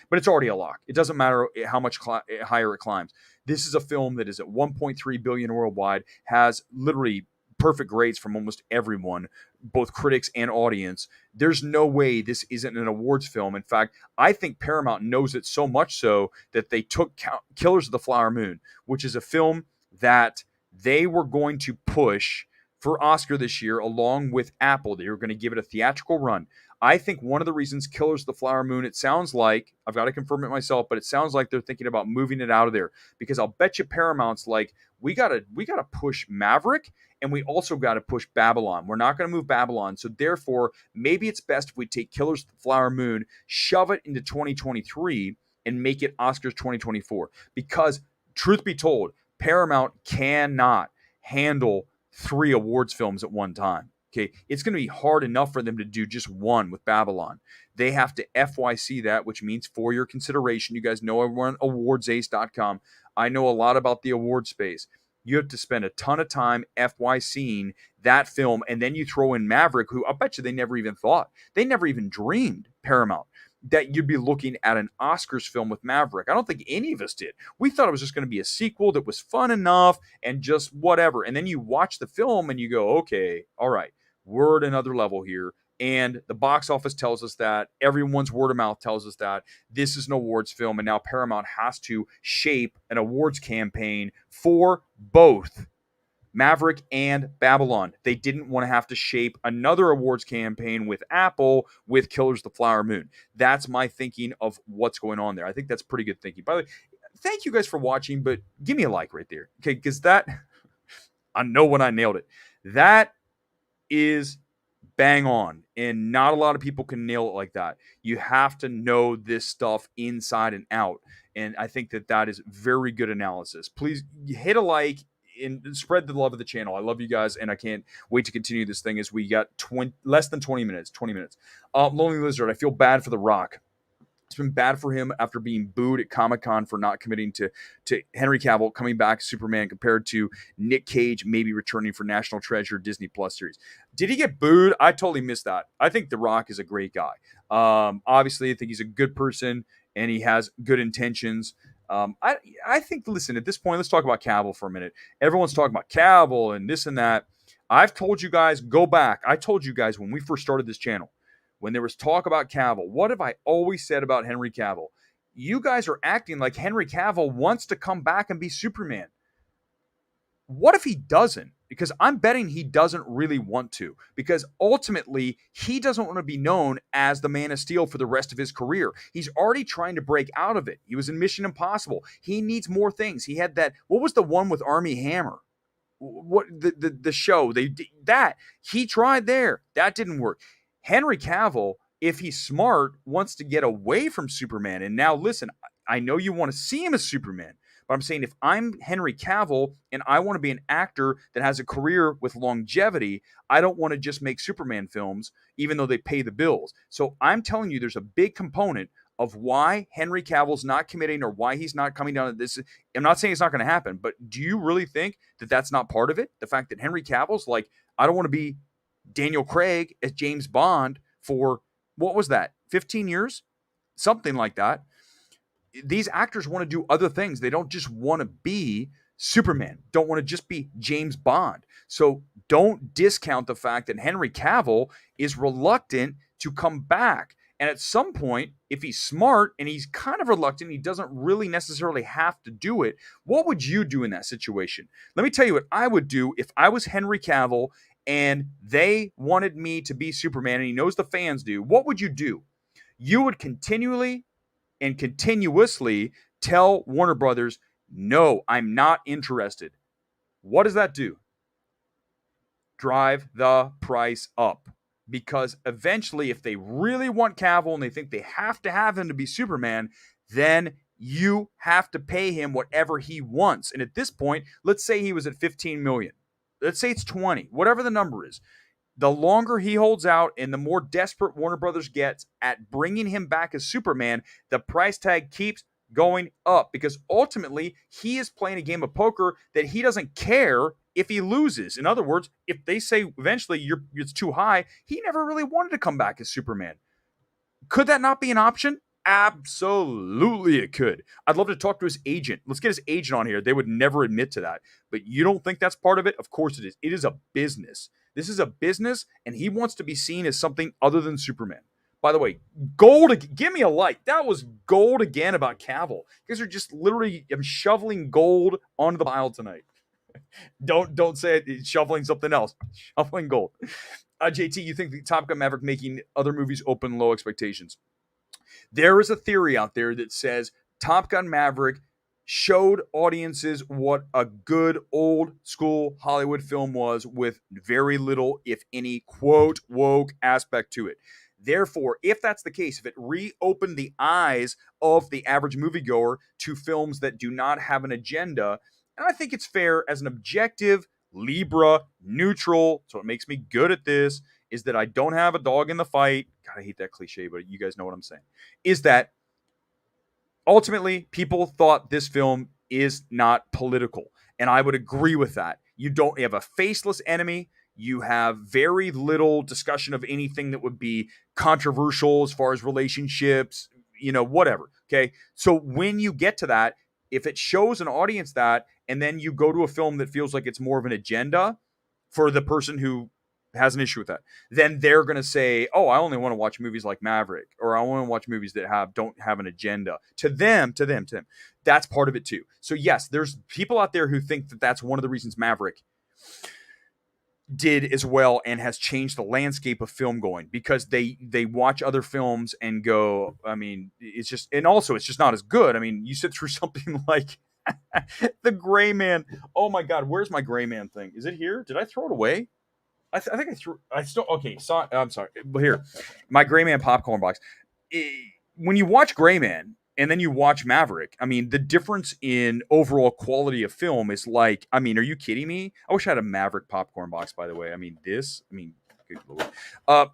but it's already a lock. It doesn't matter how much higher it climbs. This is a film that is at 1.3 billion worldwide, has literally perfect grades from almost everyone, both critics and audience. There's no way this isn't an awards film. In fact, I think Paramount knows it so much so that they took Killers of the Flower Moon, which is a film that they were going to push for Oscar this year along with Apple. They were going to give it a theatrical run. I think one of the reasons Killers of the Flower Moon, it sounds like, I've got to confirm it myself, but it sounds like they're thinking about moving it out of there, because I'll bet you Paramount's like, we gotta push Maverick, and we also got to push Babylon. We're not going to move Babylon. So therefore, maybe it's best if we take Killers of the Flower Moon, shove it into 2023, and make it Oscars 2024. Because truth be told, Paramount cannot handle 3 awards films at one time. Okay, it's going to be hard enough for them to do just one with Babylon. They have to FYC that, which means for your consideration. You guys know I run awardsace.com. I know a lot about the award space. You have to spend a ton of time FYCing that film, and then you throw in Maverick, who I bet you they never even thought. They never even dreamed, Paramount, that you'd be looking at an Oscars film with Maverick. I don't think any of us did. We thought it was just going to be a sequel that was fun enough and just whatever. And then you watch the film and you go, okay, all right, we're at another level here. And the box office tells us that. Everyone's word of mouth tells us that. This is an awards film, and now Paramount has to shape an awards campaign for both Maverick and Babylon. They didn't want to have to shape another awards campaign with Apple with Killers of the Flower Moon. That's my thinking of what's going on there. I think that's pretty good thinking. By the way, thank you guys for watching, but give me a like right there. Okay, because that, I know when I nailed it. That is bang on, and not a lot of people can nail it like that. You have to know this stuff inside and out, and I think that is very good analysis. Please hit a like and spread the love of the channel. I love you guys, and I can't wait to continue this thing as we got less than 20 minutes. Lonely Lizard, I feel bad for The Rock. It's been bad for him after being booed at Comic-Con for not committing to Henry Cavill coming back Superman, compared to Nick Cage maybe returning for National Treasure Disney Plus series. Did he get booed? I totally missed that. I think The Rock is a great guy. Obviously, I think he's a good person and he has good intentions. I think, listen, at this point, let's talk about Cavill for a minute. Everyone's talking about Cavill and this and that. I've told you guys, go back. I told you guys when we first started this channel, when there was talk about Cavill, what have I always said about Henry Cavill? You guys are acting like Henry Cavill wants to come back and be Superman. What if he doesn't? Because I'm betting he doesn't really want to. Because ultimately, he doesn't want to be known as the Man of Steel for the rest of his career. He's already trying to break out of it. He was in Mission Impossible. He needs more things. He had that, what was the one with Armie Hammer? What the show? He tried there. That didn't work. Henry Cavill, if he's smart, wants to get away from Superman. And now, listen, I know you want to see him as Superman, but I'm saying if I'm Henry Cavill and I want to be an actor that has a career with longevity, I don't want to just make Superman films, even though they pay the bills. So I'm telling you, there's a big component of why Henry Cavill's not committing or why he's not coming down to this. I'm not saying it's not going to happen, but do you really think that that's not part of it? The fact that Henry Cavill's like, I don't want to be Daniel Craig as James Bond for, what was that, 15 years? Something like that. These actors want to do other things. They don't just want to be Superman, don't want to just be James Bond. So don't discount the fact that Henry Cavill is reluctant to come back. And at some point, if he's smart and he's kind of reluctant, he doesn't really necessarily have to do it. What would you do in that situation? Let me tell you what I would do if I was Henry Cavill and they wanted me to be Superman, and he knows the fans do, what would you do? You would continually and continuously tell Warner Brothers, no, I'm not interested. What does that do? Drive the price up. Because eventually, if they really want Cavill and they think they have to have him to be Superman, then you have to pay him whatever he wants. And at this point, let's say he was at 15 million. Let's say it's 20, whatever the number is. The longer he holds out and the more desperate Warner Brothers gets at bringing him back as Superman, the price tag keeps going up, because ultimately he is playing a game of poker that he doesn't care if he loses. In other words, if they say eventually it's too high, he never really wanted to come back as Superman. Could that not be an option? Absolutely, it could. I'd love to talk to his agent. Let's get his agent on here. They would never admit to that. But you don't think that's part of it? Of course it is. It is a business. This is a business, and he wants to be seen as something other than Superman. By the way, gold. Give me a like. That was gold again about Cavill. You guys are just literally shoveling gold onto the pile tonight. Don't say it. Shoveling something else. Shoveling gold. JT, you think the Top Gun Maverick making other movies open low expectations? There is a theory out there that says Top Gun Maverick showed audiences what a good old school Hollywood film was, with very little, if any, quote, woke aspect to it. Therefore, if that's the case, if it reopened the eyes of the average moviegoer to films that do not have an agenda, and I think it's fair as an objective, Libra, neutral, so it makes me good at this, is that I don't have a dog in the fight. God, I hate that cliche, but you guys know what I'm saying. Is that ultimately people thought this film is not political. And I would agree with that. You have a faceless enemy. You have very little discussion of anything that would be controversial as far as relationships, whatever. Okay. So when you get to that, if it shows an audience that, and then you go to a film that feels like it's more of an agenda for the person who has an issue with that, then they're going to say, oh, I only want to watch movies like Maverick, or I want to watch movies that don't have an agenda. To them. That's part of it too. So yes, there's people out there who think that that's one of the reasons Maverick did as well and has changed the landscape of film going, because they watch other films and go, I mean, it's just not as good. I mean, you sit through something like The Gray Man. Oh my God, where's my Gray Man thing? Is it here? Did I throw it away? I think I threw. I still okay. I'm sorry. But here, my Gray Man popcorn box. When you watch Gray Man and then you watch Maverick, I mean, the difference in overall quality of film is like, I mean, are you kidding me? I wish I had a Maverick popcorn box, by the way. I mean, good Lord.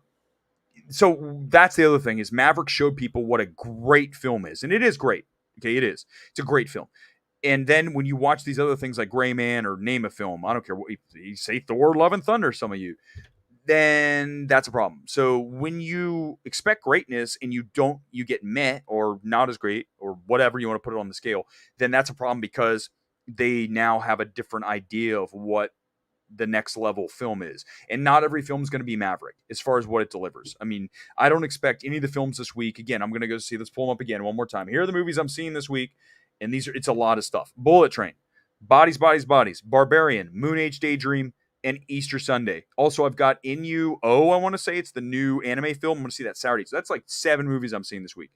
So that's the other thing, is Maverick showed people what a great film is, and it is great. Okay, it is. It's a great film. And then when you watch these other things like Gray Man, or name a film, I don't care what you say, Thor, Love and Thunder, some of you, then that's a problem. So when you expect greatness and you get meh or not as great or whatever you want to put it on the scale, then that's a problem, because they now have a different idea of what the next level film is. And not every film is going to be Maverick as far as what it delivers. I mean, I don't expect any of the films this week. Again, I'm going to go see, let's pull them up again one more time. Here are the movies I'm seeing this week. And it's a lot of stuff. Bullet Train, Bodies, Barbarian, Moon Age Daydream, and Easter Sunday. Also, I've got I want to say it's the new anime film. I'm going to see that Saturday. So that's like 7 movies I'm seeing this week.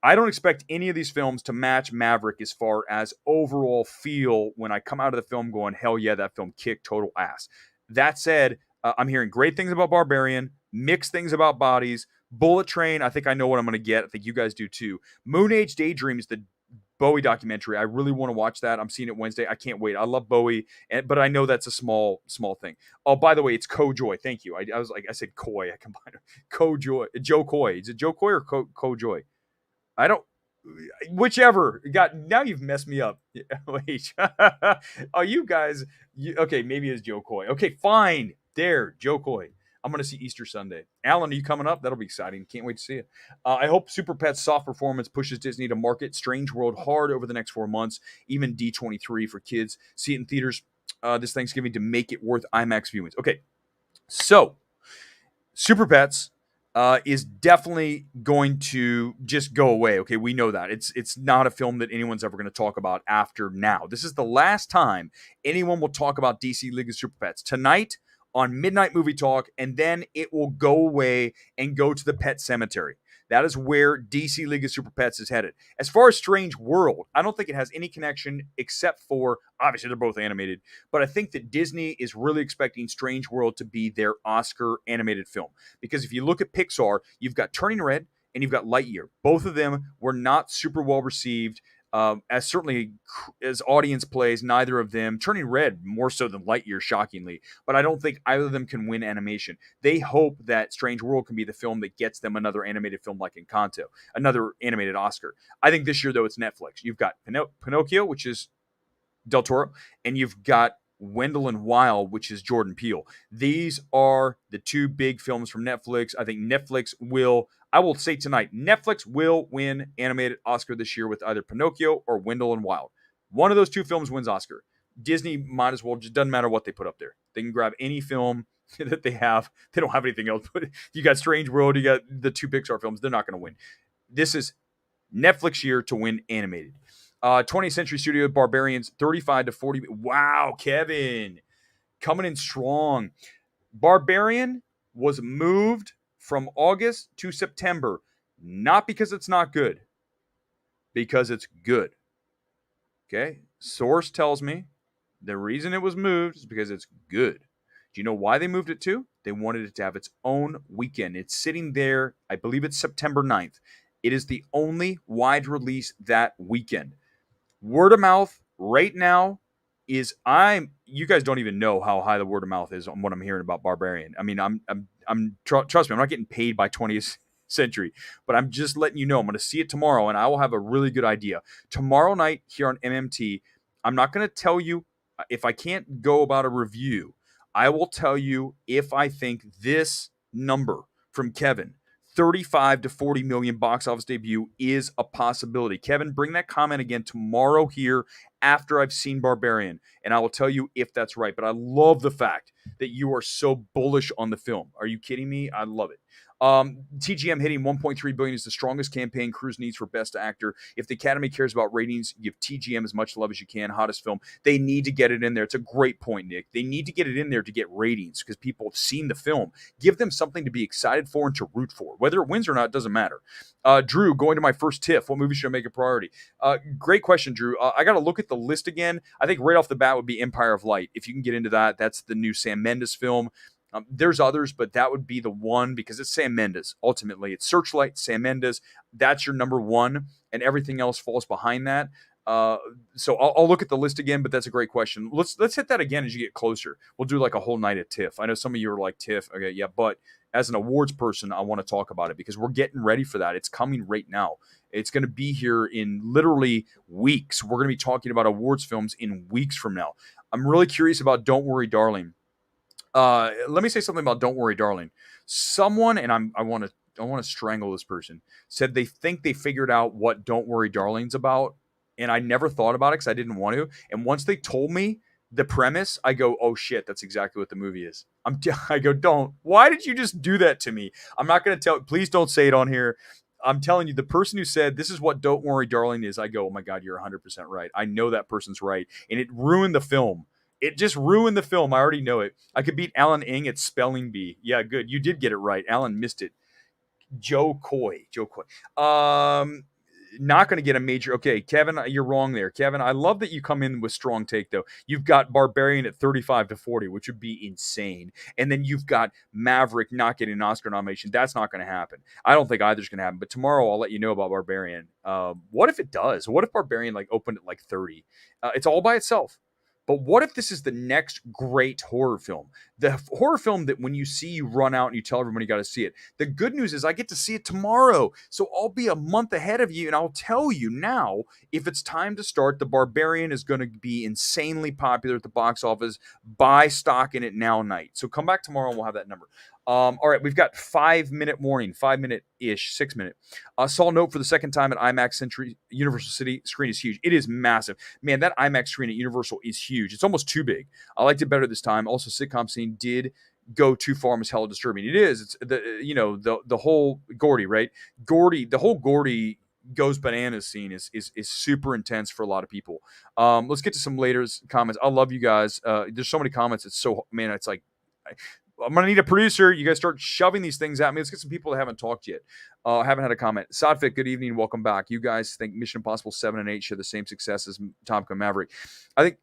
I don't expect any of these films to match Maverick as far as overall feel when I come out of the film going, hell yeah, that film kicked total ass. That said, I'm hearing great things about Barbarian, mixed things about Bodies. Bullet Train, I think I know what I'm going to get. I think you guys do too. Moon Age Daydream is the Bowie documentary. I really want to watch that. I'm seeing it Wednesday. I can't wait. I love Bowie, but I know that's a small thing. Oh, by the way, it's Joy. Thank you. I was like, I said Coy. I combined Joy. Joe Coy. Is it Joe Coy or Joy? I don't. Whichever. Now you've messed me up. Wait. Oh, you guys. Okay, maybe it's Joe Coy. Okay, fine. There, Joe Coy. I'm going to see Easter Sunday. Alan, are you coming up? That'll be exciting. Can't wait to see it. I hope Super Pet's soft performance pushes Disney to market Strange World hard over the next 4 months, even D23 for kids. See it in theaters this Thanksgiving to make it worth IMAX viewings. Okay, so Super Pets is definitely going to just go away. Okay, we know that. It's not a film that anyone's ever going to talk about after now. This is the last time anyone will talk about DC League of Super Pets. Tonight, on Midnight Movie Talk, and then it will go away and go to the Pet Cemetery. That is where DC League of Super Pets is headed. As far as Strange World, I don't think it has any connection except for, obviously, they're both animated, but I think that Disney is really expecting Strange World to be their Oscar animated film. Because if you look at Pixar, you've got Turning Red and you've got Lightyear. Both of them were not super well received. As certainly as audience plays, neither of them, Turning Red more so than Lightyear, shockingly, but I don't think either of them can win animation. They hope that Strange World can be the film that gets them another animated film like Encanto, another animated Oscar. I think this year, though, it's Netflix. You've got Pinocchio, which is Del Toro, and you've got Wendell and Wild, which is Jordan Peele. These are the two big films from Netflix. I think Netflix will, I will say tonight, Netflix will win animated Oscar this year with either Pinocchio or Wendell and Wild. One of those two films wins Oscar. Disney might as well, just doesn't matter what they put up there. They can grab any film that they have. They don't have anything else. But you got Strange World, you got the two Pixar films. They're not going to win. This is Netflix year to win animated. 20th Century Studio Barbarians, 35 to 40. Wow, Kevin, coming in strong. Barbarian was moved from August to September, not because it's not good, because it's good. Okay? Source tells me the reason it was moved is because it's good. Do you know why they moved it to? They wanted it to have its own weekend. It's sitting there, I believe it's September 9th. It is the only wide release that weekend. Word of mouth right now is you guys don't even know how high the word of mouth is on what I'm hearing about Barbarian. I mean, trust me, I'm not getting paid by 20th Century, but I'm just letting you know I'm going to see it tomorrow and I will have a really good idea. Tomorrow night here on MMT, I'm not going to tell you if I can't go about a review. I will tell you if I think this number from Kevin, 35 to 40 million box office debut, is a possibility. Kevin, bring that comment again tomorrow here after I've seen Barbarian, and I will tell you if that's right. But I love the fact that you are so bullish on the film. Are you kidding me? I love it. TGM hitting 1.3 billion is the strongest campaign Cruise needs for Best Actor. If the Academy cares about ratings, give TGM as much love as you can. Hottest film. They need to get it in there. It's a great point, Nick. They need to get it in there to get ratings because people have seen the film. Give them something to be excited for and to root for. Whether it wins or not doesn't matter. Drew, going to my first TIFF. What movie should I make a priority? Great question, Drew. I got to look at the list again. I think right off the bat would be Empire of Light. If you can get into that, that's the new Sam Mendes film. There's others, but that would be the one because it's Sam Mendes. Ultimately, it's Searchlight, Sam Mendes. That's your number one, and everything else falls behind that. So I'll look at the list again, but that's a great question. Let's hit that again as you get closer. We'll do like a whole night at TIFF. I know some of you are like TIFF. Okay, yeah, but as an awards person, I want to talk about it because we're getting ready for that. It's coming right now. It's going to be here in literally weeks. We're going to be talking about awards films in weeks from now. I'm really curious about Don't Worry, Darling. Let me say something about Don't Worry, Darling. Someone, and I want to strangle this person, said they think they figured out what Don't Worry, Darling's about, and I never thought about it because I didn't want to. And once they told me the premise, I go, oh shit, that's exactly what the movie is. I go, don't. Why did you just do that to me? I'm not going to tell. Please don't say it on here. I'm telling you, the person who said this is what Don't Worry, Darling is, I go, oh my God, you're 100% right. I know that person's right, and it ruined the film. It just ruined the film. I already know it. I could beat Alan Ng at spelling bee. Yeah, good. You did get it right. Alan missed it. Joe Coy. Not going to get a major. Okay, Kevin, you're wrong there. Kevin, I love that you come in with strong take, though. You've got Barbarian at 35 to 40, which would be insane. And then you've got Maverick not getting an Oscar nomination. That's not going to happen. I don't think either's going to happen. But tomorrow I'll let you know about Barbarian. What if it does? What if Barbarian opened at 30? It's all by itself. But what if this is the next great horror film? The horror film that when you see, you run out and you tell everybody you got to see it. The good news is I get to see it tomorrow. So I'll be a month ahead of you and I'll tell you now if it's time to start. The Barbarian is going to be insanely popular at the box office. Buy stock in it now night. So come back tomorrow and we'll have that number. All right, we've got 5-minute warning, 5-minute-ish, 6-minute. Saw Note for the second time at IMAX Century Universal City. Screen is huge. It is massive. Man, that IMAX screen at Universal is huge. It's almost too big. I liked it better this time. Also, sitcom scene did go too far and was hella disturbing. It is. It's the whole Gordy, right? The whole Gordy goes bananas scene is super intense for a lot of people. Let's get to some later comments. I love you guys. There's so many comments. It's so, man, it's like I'm gonna need a producer. You guys start shoving these things at me. Let's get some people that haven't talked yet. Haven't had a comment. Sadfit, good evening, welcome back. You guys think Mission Impossible 7 and 8 share the same success as Top Gun Maverick? I think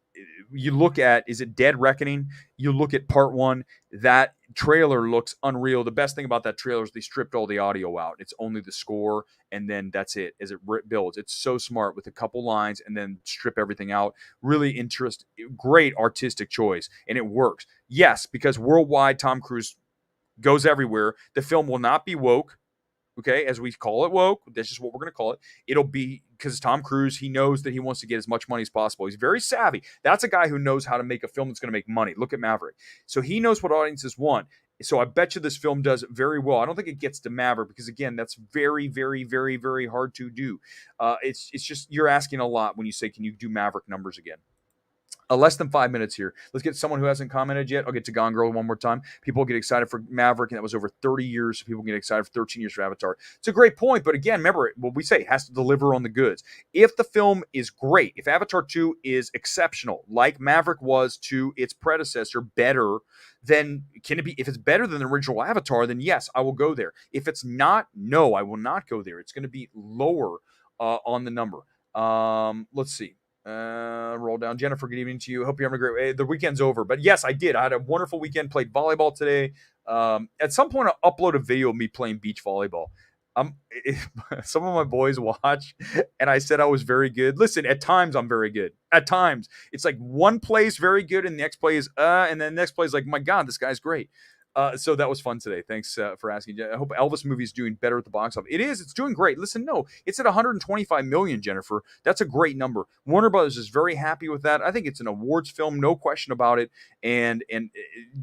you look at, is it Dead Reckoning? You look at part one, that trailer looks unreal. The best thing about that trailer is they stripped all the audio out. It's only the score, and then that's it as it builds. It's so smart with a couple lines and then strip everything out. Really great artistic choice, and it works. Yes, because worldwide, Tom Cruise goes everywhere. The film will not be woke. Okay, as we call it woke, that's just what we're going to call it. It'll be because Tom Cruise, he knows that he wants to get as much money as possible. He's very savvy. That's a guy who knows how to make a film that's going to make money. Look at Maverick. So he knows what audiences want. So I bet you this film does very well. I don't think it gets to Maverick because, again, that's very, very, very, very hard to do. It's just you're asking a lot when you say, can you do Maverick numbers again? Less than 5 minutes here. Let's get someone who hasn't commented yet. I'll get to Gone Girl one more time. People get excited for Maverick, and that was over 30 years. So people get excited for 13 years for Avatar. It's a great point, but again, remember what we say, it has to deliver on the goods. If the film is great, if Avatar 2 is exceptional, like Maverick was to its predecessor, better, then can it be? If it's better than the original Avatar, then yes, I will go there. If it's not, no, I will not go there. It's going to be lower on the number. Let's see. Roll down. Jennifer, good evening to you. Hope you're having a great way. The weekend's over, but yes, I did. I had a wonderful weekend. Played volleyball today. At some point, I'll upload a video of me playing beach volleyball. Some of my boys watch, and I said I was very good. Listen, at times I'm very good. At times, it's like one play is very good, and the next play is and then the next play is like, my God, this guy's great. So that was fun today. Thanks for asking. I hope Elvis movie is doing better at the box office. It is. It's doing great. Listen, no, it's at 125 million, Jennifer. That's a great number. Warner Brothers is very happy with that. I think it's an awards film, no question about it. And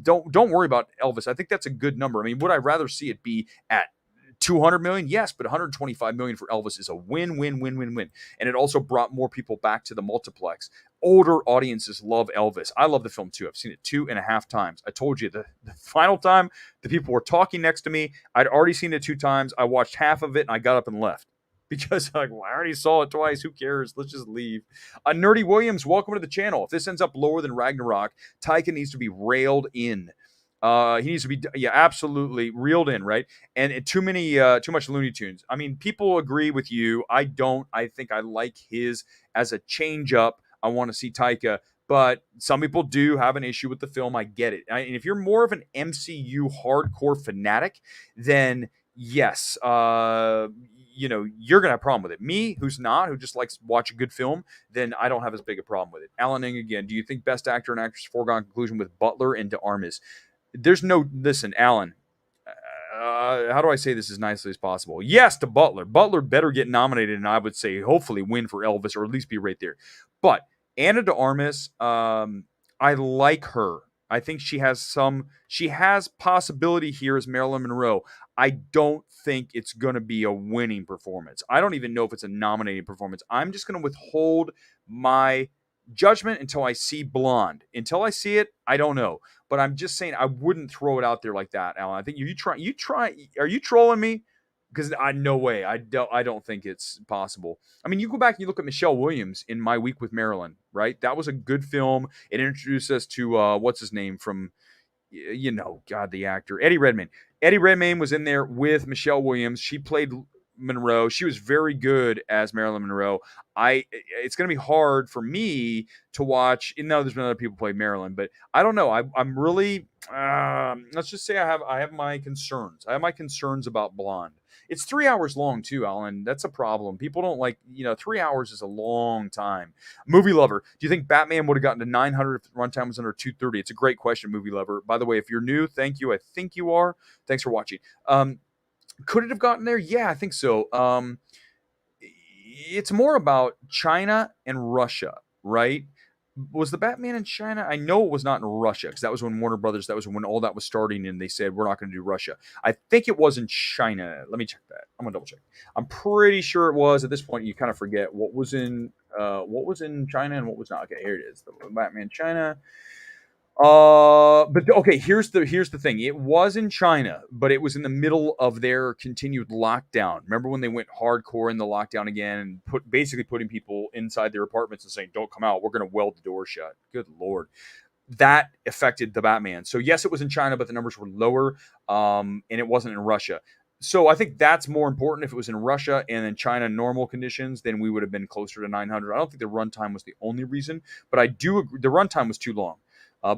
don't worry about Elvis. I think that's a good number. I mean, would I rather see it be at 200 million? Yes, but 125 million for Elvis is a win. And it also brought more people back to the multiplex. Older audiences love Elvis. I love the film too. I've seen it 2.5 times. I told you the final time the people were talking next to me, I'd already seen it 2 times. I watched half of it and I got up and left because I already saw it twice. Who cares? Let's just leave. Nerdy Williams, welcome to the channel. If this ends up lower than Ragnarok, Taika needs to be railed in. He needs to be, absolutely reeled in, right? And too much Looney Tunes. I mean, people agree with you. I don't. I think I like his as a change up. I want to see Taika, but some people do have an issue with the film. I get it. And if you're more of an MCU hardcore fanatic, then yes, you're gonna have a problem with it. Me, who's not, who just likes to watch a good film, then I don't have as big a problem with it. Alan Ng again. Do you think best actor and actress foregone conclusion with Butler and De Armas? Listen, Alan, how do I say this as nicely as possible? Yes to Butler. Butler better get nominated, and I would say hopefully win for Elvis, or at least be right there. But Ana de Armas, I like her. I think she has possibility here as Marilyn Monroe. I don't think it's going to be a winning performance. I don't even know if it's a nominating performance. I'm just going to withhold my judgment until I see Blonde. Until I see it, I don't know. But I'm just saying I wouldn't throw it out there like that, Alan. I think you try. Are you trolling me? Because no way. I don't think it's possible. I mean, you go back and you look at Michelle Williams in My Week with Marilyn, right? That was a good film. It introduced us to what's his name from, God, the actor, Eddie Redmayne. Eddie Redmayne was in there with Michelle Williams. She played Monroe. She was very good as Marilyn Monroe. It's going to be hard for me to watch, even though there's been other people play Marilyn, but I don't know. I'm really, let's just say I have my concerns. I have my concerns about Blonde. It's 3 hours long too, Alan. That's a problem. People don't like, 3 hours is a long time. Movie Lover, do you think Batman would have gotten to 900 if the runtime was under 230? It's a great question, Movie Lover. By the way, if you're new, thank you. I think you are. Thanks for watching. Could it have gotten there? Yeah, I think so. It's more about China and Russia, right? Was the Batman in China? I know it was not in Russia because that was when Warner Brothers, that was when all that was starting and they said, we're not going to do Russia. I think it was in China. Let me check that. I'm going to double check. I'm pretty sure it was. At this point, you kind of forget what was in China and what was not. Okay, here it is. The Batman China. But okay, here's the thing. It was in China, but it was in the middle of their continued lockdown. Remember when they went hardcore in the lockdown again and basically putting people inside their apartments and saying, "Don't come out. We're going to weld the door shut." Good Lord. that affected the Batman. So yes, it was in China, but the numbers were lower, and it wasn't in Russia. So I think that's more important. If it was in Russia and in China normal conditions, then we would have been closer to 900. I don't think the runtime was the only reason, but I do agree the runtime was too long. Uh,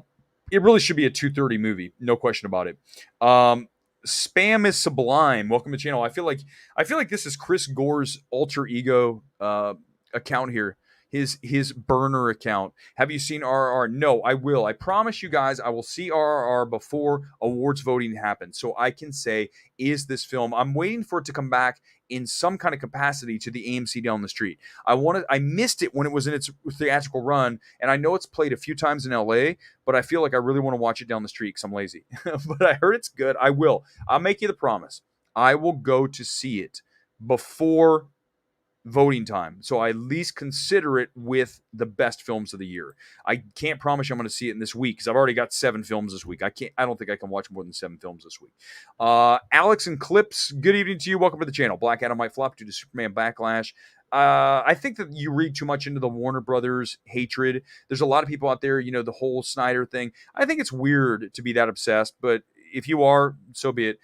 it really should be a 2:30 movie, no question about it. Spam is sublime. Welcome to the channel. I feel like this is Chris Gore's alter ego account here. His burner account. Have you seen RRR? No, I will. I promise you guys I will see RRR before awards voting happens. So I can say, is this film? I'm waiting for it to come back in some kind of capacity to the AMC down the street. I missed it when it was in its theatrical run, and I know it's played a few times in LA, but I feel like I really want to watch it down the street because I'm lazy. But I heard it's good. I will. I'll make you the promise. I will go to see it before voting time. So I at least consider it with the best films of the year. I can't promise you I'm going to see it in this week because I've already got 7 films this week. I don't think I can watch more than 7 films this week. Alex and Clips, good evening to you. Welcome to the channel. Black Adam might flop due to Superman Backlash. I think that you read too much into the Warner Brothers hatred. There's a lot of people out there, the whole Snyder thing. I think it's weird to be that obsessed, but if you are, so be it.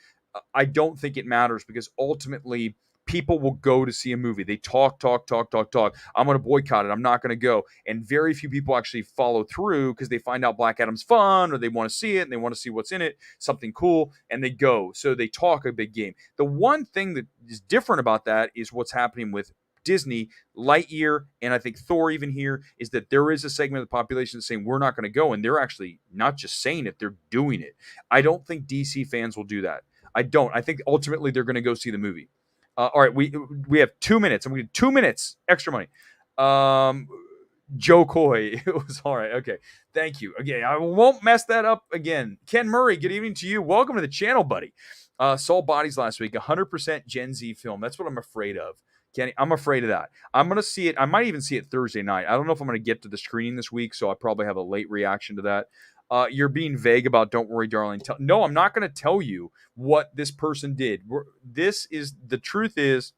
I don't think it matters because ultimately people will go to see a movie. They talk. I'm going to boycott it. I'm not going to go. And very few people actually follow through because they find out Black Adam's fun or they want to see it and they want to see what's in it, something cool, and they go. So they talk a big game. The one thing that is different about that is what's happening with Disney, Lightyear, and I think Thor even here, is that there is a segment of the population saying we're not going to go, and they're actually not just saying it, they're doing it. I don't think DC fans will do that. I don't. I think ultimately they're going to go see the movie. All right, we have 2 minutes. I'm going to 2 minutes extra money. Joe Coy, it was all right. Okay, thank you. Okay, I won't mess that up again. Ken Murray, good evening to you. Welcome to the channel, buddy. Saw Bodies last week, 100% Gen Z film. That's what I'm afraid of. Kenny, I'm afraid of that. I'm going to see it. I might even see it Thursday night. I don't know if I'm going to get to the screening this week, so I probably have a late reaction to that. You're being vague about Don't Worry, Darling. No, I'm not going to tell you what this person did. The truth is,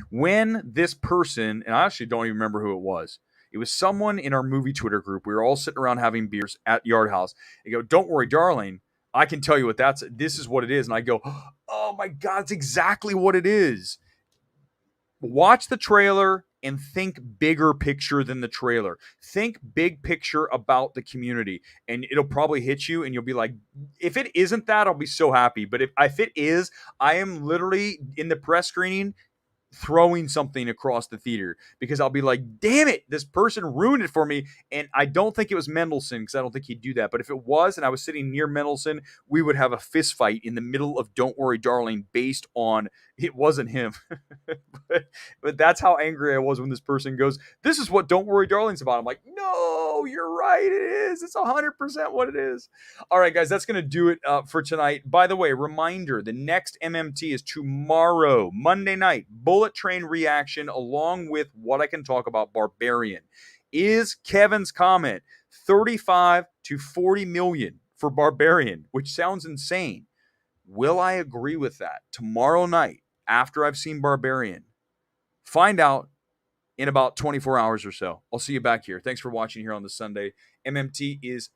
when this person, and I actually don't even remember who it was. It was someone in our movie Twitter group. We were all sitting around having beers at Yard House. They go, Don't Worry, Darling. I can tell you what this is what it is. And I go, oh my God, it's exactly what it is. Watch the trailer and think bigger picture than the trailer. Think big picture about the community, and it'll probably hit you, and you'll be like, if it isn't that, I'll be so happy. But if it is, I am literally in the press screening throwing something across the theater because I'll be like, damn it, this person ruined it for me. And I don't think it was Mendelsohn because I don't think he'd do that. But if it was and I was sitting near Mendelsohn, we would have a fist fight in the middle of Don't Worry, Darling based on it wasn't him. but that's how angry I was when this person goes, this is what Don't Worry, Darling's about. I'm like, no, you're right. It is. It's 100% what it is. All right, guys, that's going to do it for tonight. By the way, reminder, the next MMT is tomorrow, Monday night, Bullet Train reaction, along with what I can talk about Barbarian. Is Kevin's comment 35 to 40 million for Barbarian, which sounds insane. Will I agree with that tomorrow night after I've seen Barbarian? Find out in about 24 hours or so. I'll see you back here. Thanks for watching here on the Sunday. MMT is